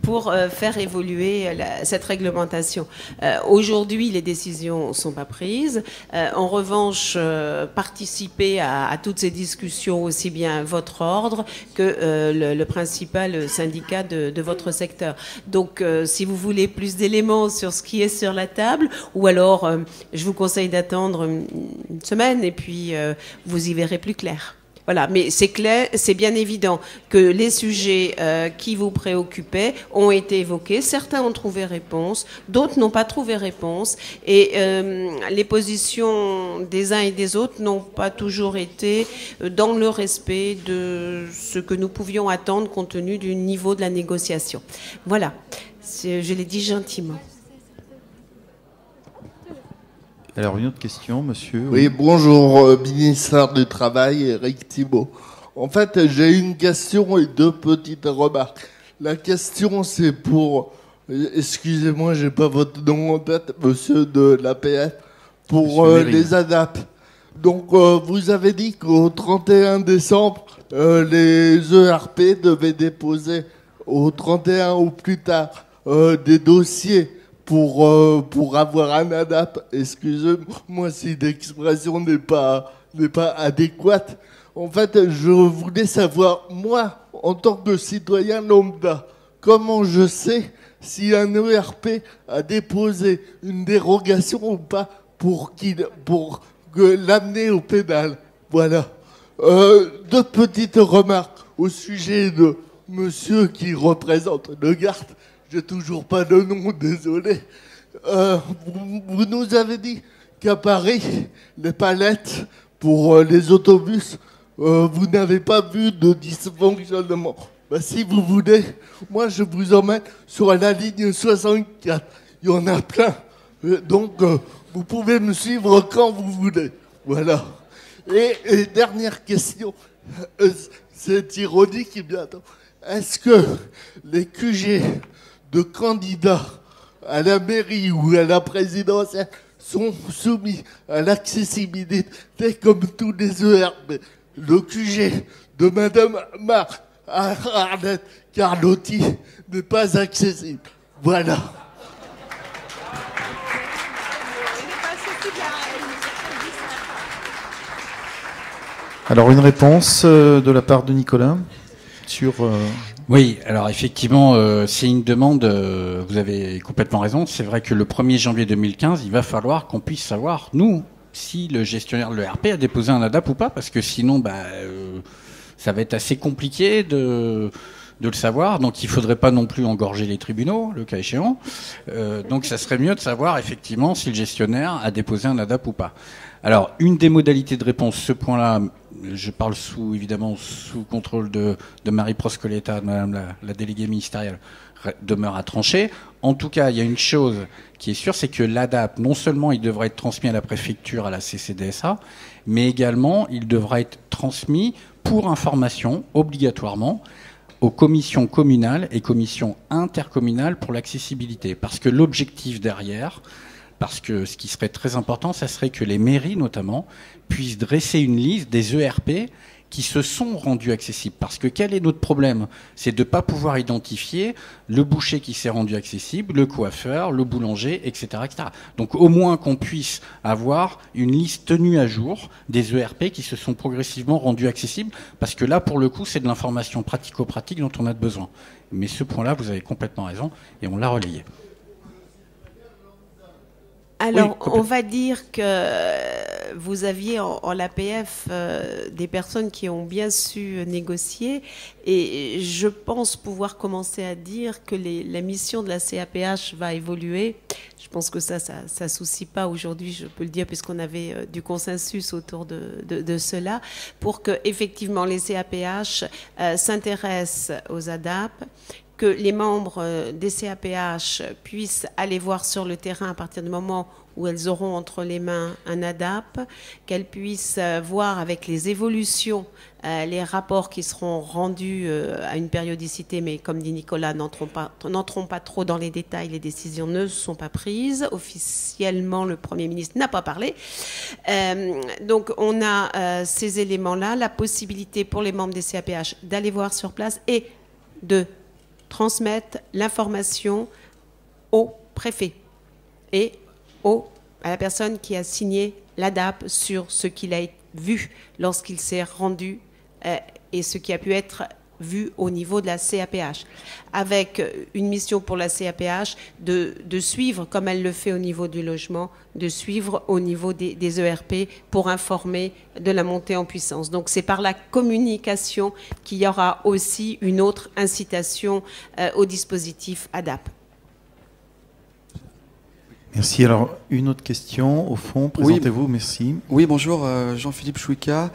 S4: pour faire évoluer cette réglementation. Aujourd'hui, les décisions ne sont pas prises. En revanche, participer à toutes ces discussions, aussi bien votre ordre que le principal syndicat de votre secteur. Donc, si vous voulez plus d'éléments sur ce qui est sur la table, ou alors, je vous conseille d'attendre une semaine et puis vous y verrez plus clair. Voilà, mais c'est clair, c'est bien évident que les sujets qui vous préoccupaient ont été évoqués. Certains ont trouvé réponse, d'autres n'ont pas trouvé réponse. Et les positions des uns et des autres n'ont pas toujours été dans le respect de ce que nous pouvions attendre compte tenu du niveau de la négociation. Voilà, je l'ai dit gentiment.
S1: Alors, une autre question, monsieur.
S9: Oui, bonjour, ministère du Travail, Eric Thibault. En fait, j'ai une question et deux petites remarques. La question, c'est pour, excusez-moi, j'ai pas votre nom en tête, monsieur de l'APF, pour les ADAP. Donc, vous avez dit qu'au 31 décembre, les ERP devaient déposer au 31 ou plus tard des dossiers pour avoir un ADAP. Excusez-moi si l'expression n'est pas adéquate. En fait, je voulais savoir, moi, en tant que citoyen lambda, comment je sais si un ERP a déposé une dérogation ou pas pour l'amener au pénal. Voilà. Deux petites remarques au sujet de monsieur qui représente le GART. J'ai toujours pas de nom, désolé. Vous nous avez dit qu'à Paris, les palettes pour les autobus, vous n'avez pas vu de dysfonctionnement. Bah, si vous voulez, moi je vous emmène sur la ligne 64. Il y en a plein. Donc, vous pouvez me suivre quand vous voulez. Voilà. Et dernière question, c'est ironique bientôt. Est-ce que les QG de candidats à la mairie ou à la présidentielle sont soumis à l'accessibilité comme tous les ERP? Le QG de Madame Arlette Carlotti n'est pas accessible. Voilà.
S1: Alors, une réponse de la part de Nicolas sur...
S3: Oui, alors effectivement, c'est une demande, vous avez complètement raison. C'est vrai que le 1er janvier 2015, il va falloir qu'on puisse savoir, nous, si le gestionnaire de l'ERP a déposé un ADAP ou pas, parce que sinon, ça va être assez compliqué de le savoir. Donc il ne faudrait pas non plus engorger les tribunaux, le cas échéant. Donc ça serait mieux de savoir effectivement si le gestionnaire a déposé un ADAP ou pas. Alors, une des modalités de réponse, ce point-là, je parle évidemment sous contrôle de Marie Proscoleta, de Madame la déléguée ministérielle, demeure à trancher. En tout cas, il y a une chose qui est sûre, c'est que l'ADAP, non seulement il devra être transmis à la préfecture, à la CCDSA, mais également il devra être transmis pour information, obligatoirement, aux commissions communales et commissions intercommunales pour l'accessibilité. Parce que l'objectif derrière... Parce que ce qui serait très important, ça serait que les mairies, notamment, puissent dresser une liste des ERP qui se sont rendus accessibles. Parce que quel est notre problème? C'est de ne pas pouvoir identifier le boucher qui s'est rendu accessible, le coiffeur, le boulanger, etc., etc. Donc au moins qu'on puisse avoir une liste tenue à jour des ERP qui se sont progressivement rendus accessibles. Parce que là, pour le coup, c'est de l'information pratico-pratique dont on a besoin. Mais ce point-là, vous avez complètement raison, et on l'a relayé.
S4: Alors,
S3: Oui,
S4: on va dire que vous aviez en l'APF des personnes qui ont bien su négocier, et je pense pouvoir commencer à dire que la mission de la CAPH va évoluer. Je pense que ça soucie pas aujourd'hui, je peux le dire, puisqu'on avait du consensus autour de cela, pour que effectivement les CAPH s'intéressent aux ADAP, que les membres des CAPH puissent aller voir sur le terrain à partir du moment où elles auront entre les mains un ADAP, qu'elles puissent voir avec les évolutions les rapports qui seront rendus à une périodicité, mais comme dit Nicolas, n'entrons pas trop dans les détails, les décisions ne sont pas prises. Officiellement, le Premier ministre n'a pas parlé. Donc on a ces éléments-là, la possibilité pour les membres des CAPH d'aller voir sur place et de transmettre l'information au préfet et à la personne qui a signé l'ADAP sur ce qu'il a vu lorsqu'il s'est rendu et ce qui a pu être vu au niveau de la CAPH, avec une mission pour la CAPH de suivre, comme elle le fait au niveau du logement, de suivre au niveau des ERP pour informer de la montée en puissance. Donc c'est par la communication qu'il y aura aussi une autre incitation au dispositif ADAP.
S1: Merci. Alors, une autre question, au fond, présentez-vous, merci.
S10: Oui, bonjour, Jean-Philippe Chouika,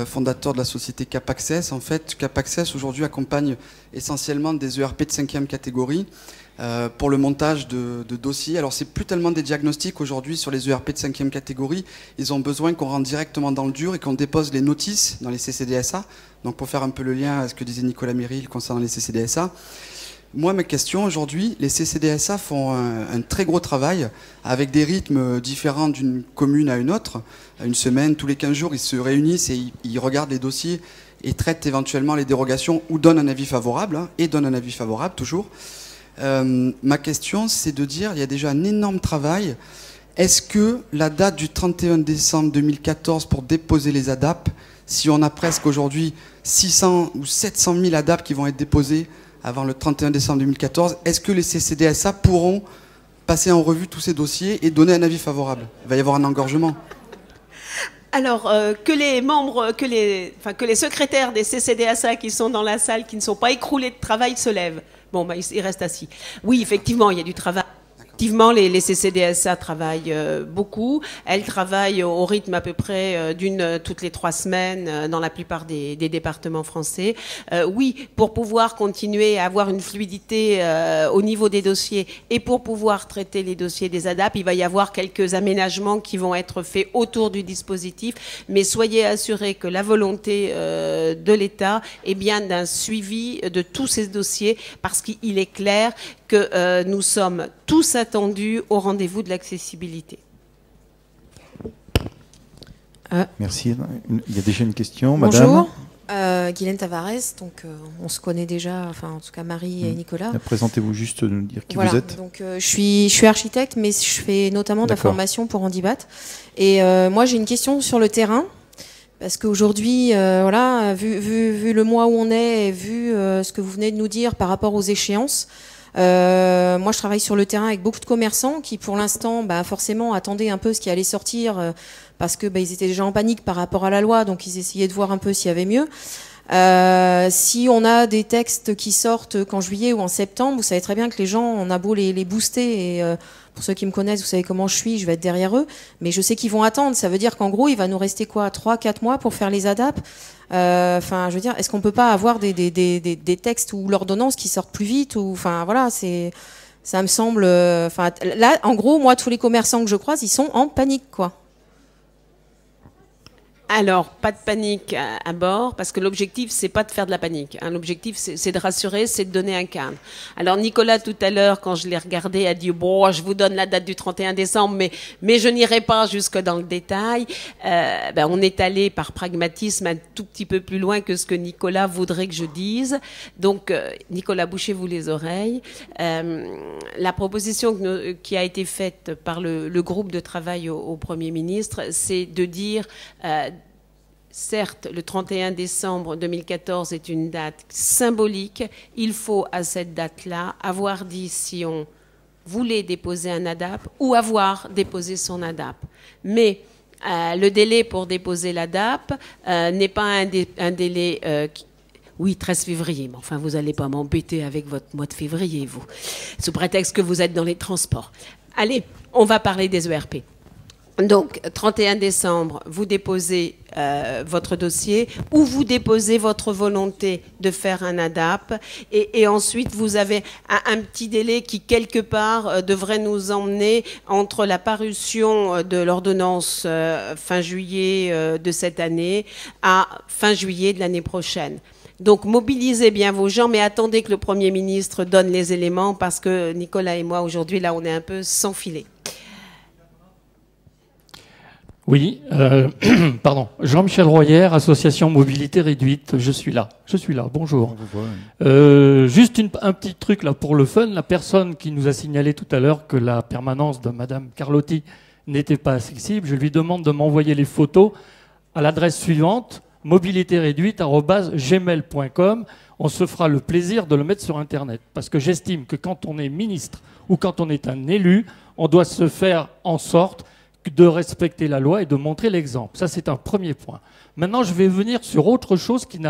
S10: fondateur de la société Cap Access. En fait, Cap Access, aujourd'hui, accompagne essentiellement des ERP de 5e catégorie pour le montage de dossiers. Alors, c'est plus tellement des diagnostics aujourd'hui sur les ERP de 5e catégorie. Ils ont besoin qu'on rentre directement dans le dur et qu'on dépose les notices dans les CCDSA. Donc, pour faire un peu le lien à ce que disait Nicolas Méril concernant les CCDSA, moi, ma question aujourd'hui, les CCDSA font un très gros travail avec des rythmes différents d'une commune à une autre. Une semaine, tous les 15 jours, ils se réunissent et ils regardent les dossiers et traitent éventuellement les dérogations ou donnent un avis favorable, et donnent un avis favorable toujours. Ma question, c'est de dire, il y a déjà un énorme travail. Est-ce que la date du 31 décembre 2014 pour déposer les ADAP, si on a presque aujourd'hui 600 ou 700 000 ADAP qui vont être déposés avant le 31 décembre 2014, est-ce que les CCDSA pourront passer en revue tous ces dossiers et donner un avis favorable? Il va y avoir un engorgement.
S4: Alors, que les membres, que les secrétaires des CCDSA qui sont dans la salle, qui ne sont pas écroulés de travail, se lèvent. Bon, bah, ils restent assis. Oui, effectivement, il y a du travail. Effectivement, les CCDSA travaillent beaucoup. Elles travaillent au rythme à peu près d'une toutes les 3 semaines dans la plupart des départements français. Oui, pour pouvoir continuer à avoir une fluidité au niveau des dossiers et pour pouvoir traiter les dossiers des ADAP, il va y avoir quelques aménagements qui vont être faits autour du dispositif. Mais soyez assurés que la volonté de l'État est bien d'un suivi de tous ces dossiers, parce qu'il est clair que nous sommes tous attendus au rendez-vous de l'accessibilité.
S1: Merci. Il y a déjà une question,
S11: Bonjour.
S1: madame.
S11: Guylaine Tavares, donc on se connaît déjà, enfin en tout cas Marie et Nicolas.
S1: Présentez-vous juste, nous dire qui
S11: voilà,
S1: vous êtes.
S11: Donc je suis architecte, mais je fais notamment de la formation pour Handibat. Et moi j'ai une question sur le terrain. Parce qu'aujourd'hui, voilà, vu le mois où on est, et vu ce que vous venez de nous dire par rapport aux échéances, moi je travaille sur le terrain avec beaucoup de commerçants qui pour l'instant forcément attendaient un peu ce qui allait sortir parce que ils étaient déjà en panique par rapport à la loi, donc ils essayaient de voir un peu s'il y avait mieux. Si on a des textes qui sortent qu'en juillet ou en septembre, vous savez très bien que les gens, on a beau les booster, et pour ceux qui me connaissent, vous savez comment je suis, je vais être derrière eux, mais je sais qu'ils vont attendre. Ça veut dire qu'en gros, il va nous rester quoi, 3-4 mois pour faire les ADAP. Enfin, je veux dire, est-ce qu'on peut pas avoir des textes ou l'ordonnance qui sortent plus vite, ou enfin voilà, ça me semble. Enfin là, en gros, moi, tous les commerçants que je croise, ils sont en panique, quoi.
S4: Alors, pas de panique à bord, parce que l'objectif, c'est pas de faire de la panique. Hein. L'objectif, c'est de rassurer, c'est de donner un cadre. Alors, Nicolas, tout à l'heure, quand je l'ai regardé, a dit « Bon, je vous donne la date du 31 décembre, mais je n'irai pas jusque dans le détail. » On est allé par pragmatisme un tout petit peu plus loin que ce que Nicolas voudrait que je dise. Donc, Nicolas, bouchez-vous les oreilles. La proposition qui a été faite par le groupe de travail au Premier ministre, c'est de dire... Certes, le 31 décembre 2014 est une date symbolique. Il faut, à cette date-là, avoir dit si on voulez déposer un ADAP ou avoir déposé son ADAP. Mais le délai pour déposer l'ADAP n'est pas un délai... oui, 13 février, mais enfin, vous n'allez pas m'embêter avec votre mois de février, vous, sous prétexte que vous êtes dans les transports. Allez, on va parler des ERP. Donc, 31 décembre, vous déposez votre dossier ou vous déposez votre volonté de faire un ADAP et ensuite vous avez un petit délai qui, quelque part, devrait nous emmener entre la parution de l'ordonnance fin juillet de cette année à fin juillet de l'année prochaine. Donc, mobilisez bien vos gens, mais attendez que le Premier ministre donne les éléments parce que Nicolas et moi, aujourd'hui, là, on est un peu sans filet.
S12: Oui, pardon. Jean-Michel Royer, Association Mobilité Réduite, je suis là, bonjour. Juste un petit truc là pour le fun, la personne qui nous a signalé tout à l'heure que la permanence de Madame Carlotti n'était pas accessible, je lui demande de m'envoyer les photos à l'adresse suivante, mobilitéréduite@gmail.com. On se fera le plaisir de le mettre sur Internet, parce que j'estime que quand on est ministre ou quand on est un élu, on doit se faire en sorte de respecter la loi et de montrer l'exemple. Ça, c'est un premier point. Maintenant, je vais venir sur autre chose qui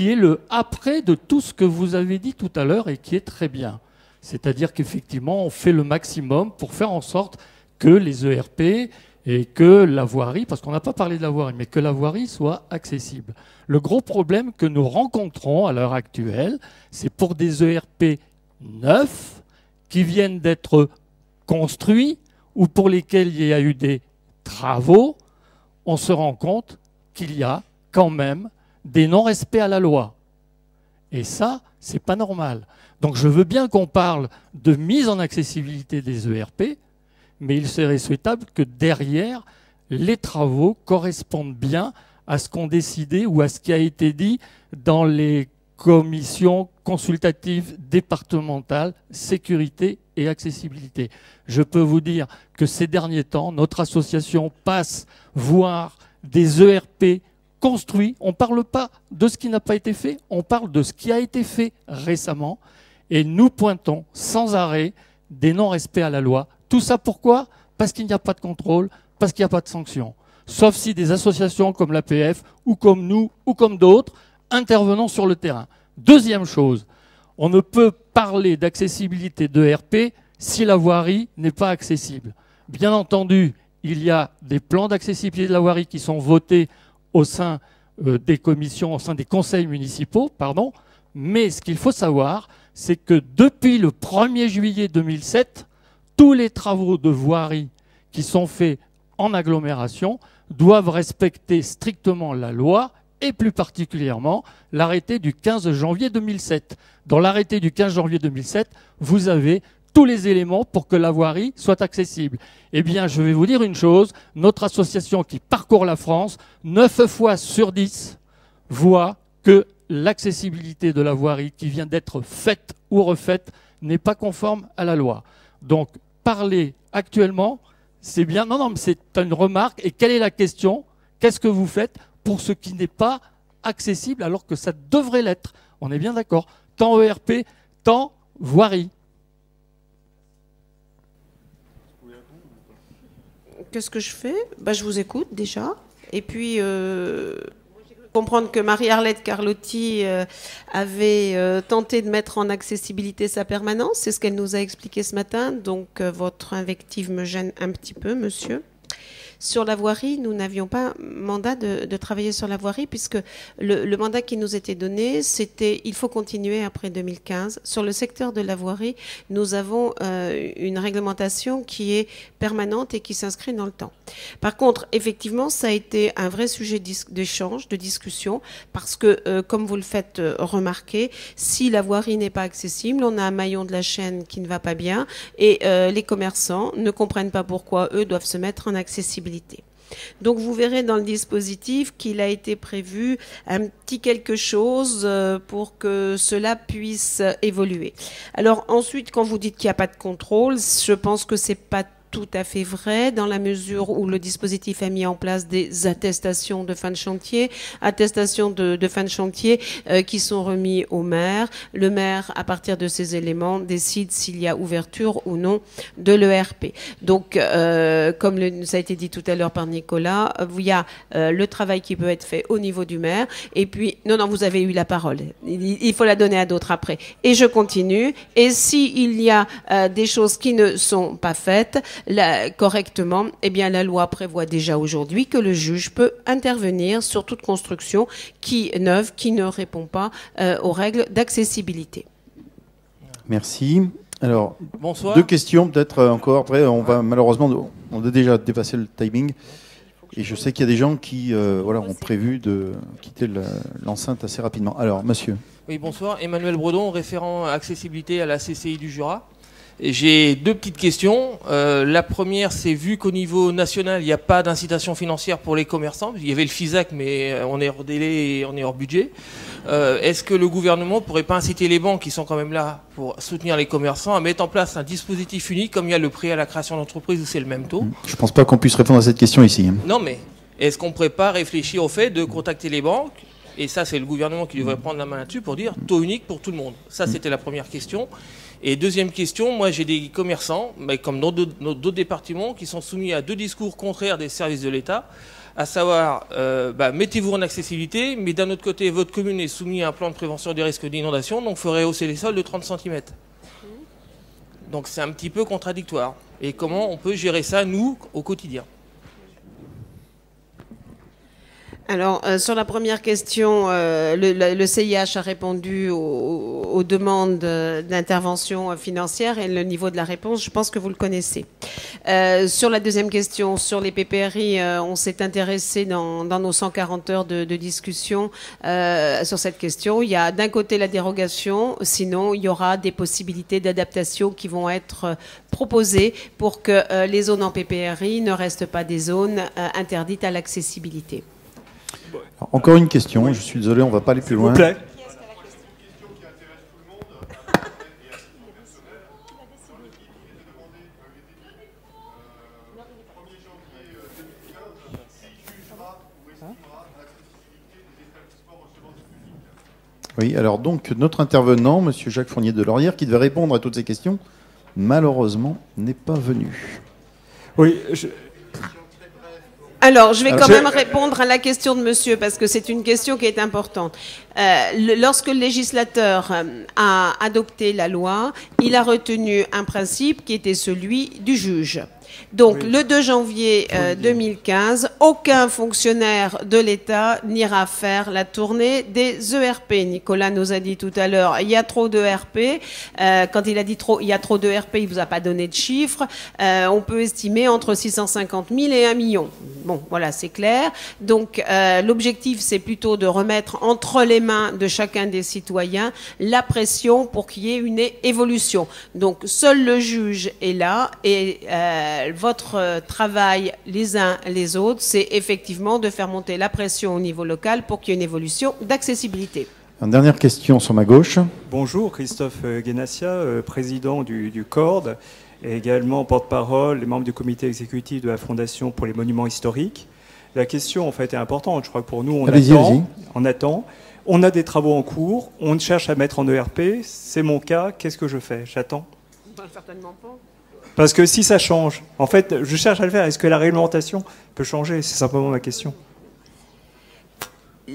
S12: est le après de tout ce que vous avez dit tout à l'heure et qui est très bien. C'est-à-dire qu'effectivement, on fait le maximum pour faire en sorte que les ERP et que la voirie, parce qu'on n'a pas parlé de la voirie, mais que la voirie soit accessible. Le gros problème que nous rencontrons à l'heure actuelle, c'est pour des ERP neufs qui viennent d'être construits ou pour lesquels il y a eu des travaux, on se rend compte qu'il y a quand même des non-respects à la loi. Et ça, c'est pas normal. Donc je veux bien qu'on parle de mise en accessibilité des ERP, mais il serait souhaitable que derrière, les travaux correspondent bien à ce qu'on décidait ou à ce qui a été dit dans les commissions consultatives départementales sécurité et accessibilité. Je peux vous dire que ces derniers temps, notre association passe voir des ERP construits. On ne parle pas de ce qui n'a pas été fait, on parle de ce qui a été fait récemment et nous pointons sans arrêt des non-respects à la loi. Tout ça pourquoi? Parce qu'il n'y a pas de contrôle, parce qu'il n'y a pas de sanction. Sauf si des associations comme l'APF ou comme nous ou comme d'autres intervenons sur le terrain. Deuxième chose, on ne peut parler d'accessibilité d'ERP si la voirie n'est pas accessible. Bien entendu, il y a des plans d'accessibilité de la voirie qui sont votés au sein des commissions, au sein des conseils municipaux, pardon, mais ce qu'il faut savoir, c'est que depuis le 1er juillet 2007, tous les travaux de voirie qui sont faits en agglomération doivent respecter strictement la loi et plus particulièrement l'arrêté du 15 janvier 2007. Dans l'arrêté du 15 janvier 2007, vous avez tous les éléments pour que la voirie soit accessible. Eh bien, je vais vous dire une chose, notre association qui parcourt la France, 9 fois sur 10, voit que l'accessibilité de la voirie qui vient d'être faite ou refaite n'est pas conforme à la loi. Donc, parler actuellement, c'est bien. Non, mais c'est une remarque. Et quelle est la question? Qu'est-ce que vous faites pour ce qui n'est pas accessible alors que ça devrait l'être? On est bien d'accord. Tant ERP, tant voirie.
S4: Qu'est-ce que je fais? Je vous écoute déjà. Et puis, comprendre que Marie-Arlette Carlotti avait tenté de mettre en accessibilité sa permanence. C'est ce qu'elle nous a expliqué ce matin. Donc, votre invective me gêne un petit peu, monsieur. Sur la voirie, nous n'avions pas mandat de travailler sur la voirie puisque le mandat qui nous était donné, c'était il faut continuer après 2015. Sur le secteur de la voirie, nous avons une réglementation qui est permanente et qui s'inscrit dans le temps. Par contre, effectivement, ça a été un vrai sujet d'échange, de discussion, parce que, comme vous le faites remarquer, si la voirie n'est pas accessible, on a un maillon de la chaîne qui ne va pas bien et les commerçants ne comprennent pas pourquoi eux doivent se mettre en accessibilité. Donc vous verrez dans le dispositif qu'il a été prévu un petit quelque chose pour que cela puisse évoluer. Alors ensuite, quand vous dites qu'il n'y a pas de contrôle, je pense que c'est pas tout à fait vrai dans la mesure où le dispositif a mis en place des attestations de fin de chantier, de fin de chantier qui sont remis au maire. Le maire, à partir de ces éléments, décide s'il y a ouverture ou non de l'ERP. Donc, comme ça a été dit tout à l'heure par Nicolas, il y a le travail qui peut être fait au niveau du maire. Et puis, non, vous avez eu la parole. Il faut la donner à d'autres après. Et je continue. Et s'il y a des choses qui ne sont pas faites correctement, eh bien, la loi prévoit déjà aujourd'hui que le juge peut intervenir sur toute construction neuve qui ne répond pas aux règles d'accessibilité.
S1: Merci. Alors,
S13: bonsoir.
S1: 2 questions peut-être encore. Après, malheureusement, on a déjà dépassé le timing. Et je sais qu'il y a des gens qui ont prévu de quitter l'enceinte assez rapidement. Alors, monsieur.
S13: Oui, bonsoir. Emmanuel Bredon, référent accessibilité à la CCI du Jura. J'ai 2 petites questions. La première, c'est vu qu'au niveau national, il n'y a pas d'incitation financière pour les commerçants. Il y avait le FISAC, mais on est hors délai et on est hors budget. Est-ce que le gouvernement ne pourrait pas inciter les banques qui sont quand même là pour soutenir les commerçants à mettre en place un dispositif unique comme il y a le prêt à la création d'entreprise où c'est le même taux?
S1: Je ne pense pas qu'on puisse répondre à cette question ici.
S13: Non, mais est-ce qu'on ne pourrait pas réfléchir au fait de contacter les banques? Et ça, c'est le gouvernement qui devrait prendre la main là-dessus pour dire taux unique pour tout le monde. Ça, c'était la première question. Et deuxième question, moi j'ai des commerçants, mais comme dans d'autres départements, qui sont soumis à 2 discours contraires des services de l'État, à savoir, mettez-vous en accessibilité, mais d'un autre côté, votre commune est soumise à un plan de prévention des risques d'inondation, donc il faudrait hausser les sols de 30 cm. Donc c'est un petit peu contradictoire. Et comment on peut gérer ça, nous, au quotidien?
S4: Alors, sur la première question, le CIH a répondu aux demandes d'intervention financière et le niveau de la réponse, je pense que vous le connaissez. Sur la deuxième question, sur les PPRI, on s'est intéressé dans nos 140 heures de discussion sur cette question. Il y a d'un côté la dérogation, sinon il y aura des possibilités d'adaptation qui vont être proposées pour que les zones en PPRI ne restent pas des zones interdites à l'accessibilité.
S1: Alors, encore une question, je suis désolé, on ne va pas aller plus loin.
S14: S'il vous plaît.
S1: Oui, alors donc notre intervenant, monsieur Jacques Fournier de Laurière, qui devait répondre à toutes ces questions, malheureusement n'est pas venu.
S14: Oui,
S4: Alors, je vais quand même répondre à la question de monsieur, parce que c'est une question qui est importante. Lorsque le législateur a adopté la loi, il a retenu un principe qui était celui du juge. Donc, le 2 janvier 2015, aucun fonctionnaire de l'État n'ira faire la tournée des ERP. Nicolas nous a dit tout à l'heure, il y a trop d'ERP. Quand il a dit il y a trop d'ERP, il ne vous a pas donné de chiffres. On peut estimer entre 650 000 et 1 million. Bon, voilà, c'est clair. Donc, l'objectif, c'est plutôt de remettre entre les mains de chacun des citoyens la pression pour qu'il y ait une évolution. Donc, seul le juge est là et votre travail les uns les autres, c'est effectivement de faire monter la pression au niveau local pour qu'il y ait une évolution d'accessibilité.
S1: Une dernière question sur ma gauche.
S14: Bonjour, Christophe Guénassia, président du CORD, et également porte-parole et membre du comité exécutif de la Fondation pour les monuments historiques. La question, en fait, est importante. Je crois que pour nous, on attend. On a des travaux en cours, on cherche à mettre en ERP. C'est mon cas, qu'est-ce que je fais? J'attends?
S4: Certainement pas.
S14: Parce que si ça change, en fait, je cherche à le faire. Est-ce que la réglementation peut changer? C'est simplement ma question.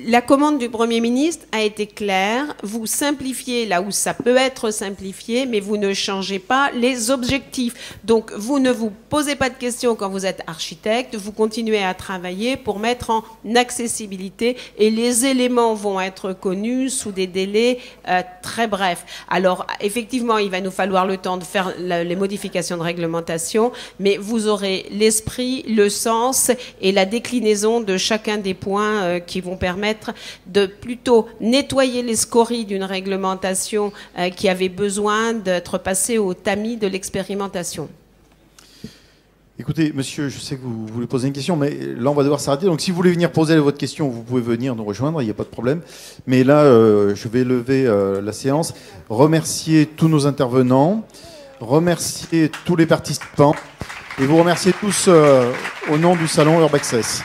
S4: La commande du Premier ministre a été claire. Vous simplifiez là où ça peut être simplifié, mais vous ne changez pas les objectifs. Donc, vous ne vous posez pas de questions quand vous êtes architecte. Vous continuez à travailler pour mettre en accessibilité et les éléments vont être connus sous des délais très brefs. Alors, effectivement, il va nous falloir le temps de faire les modifications de réglementation, mais vous aurez l'esprit, le sens et la déclinaison de chacun des points qui vont permettre de plutôt nettoyer les scories d'une réglementation qui avait besoin d'être passée au tamis de l'expérimentation.
S1: Écoutez, monsieur, je sais que vous voulez poser une question, mais là, on va devoir s'arrêter. Donc, si vous voulez venir poser votre question, vous pouvez venir nous rejoindre, il n'y a pas de problème. Mais là, je vais lever la séance, remercier tous nos intervenants, remercier tous les participants. Et vous remerciez tous au nom du salon Urbaccess.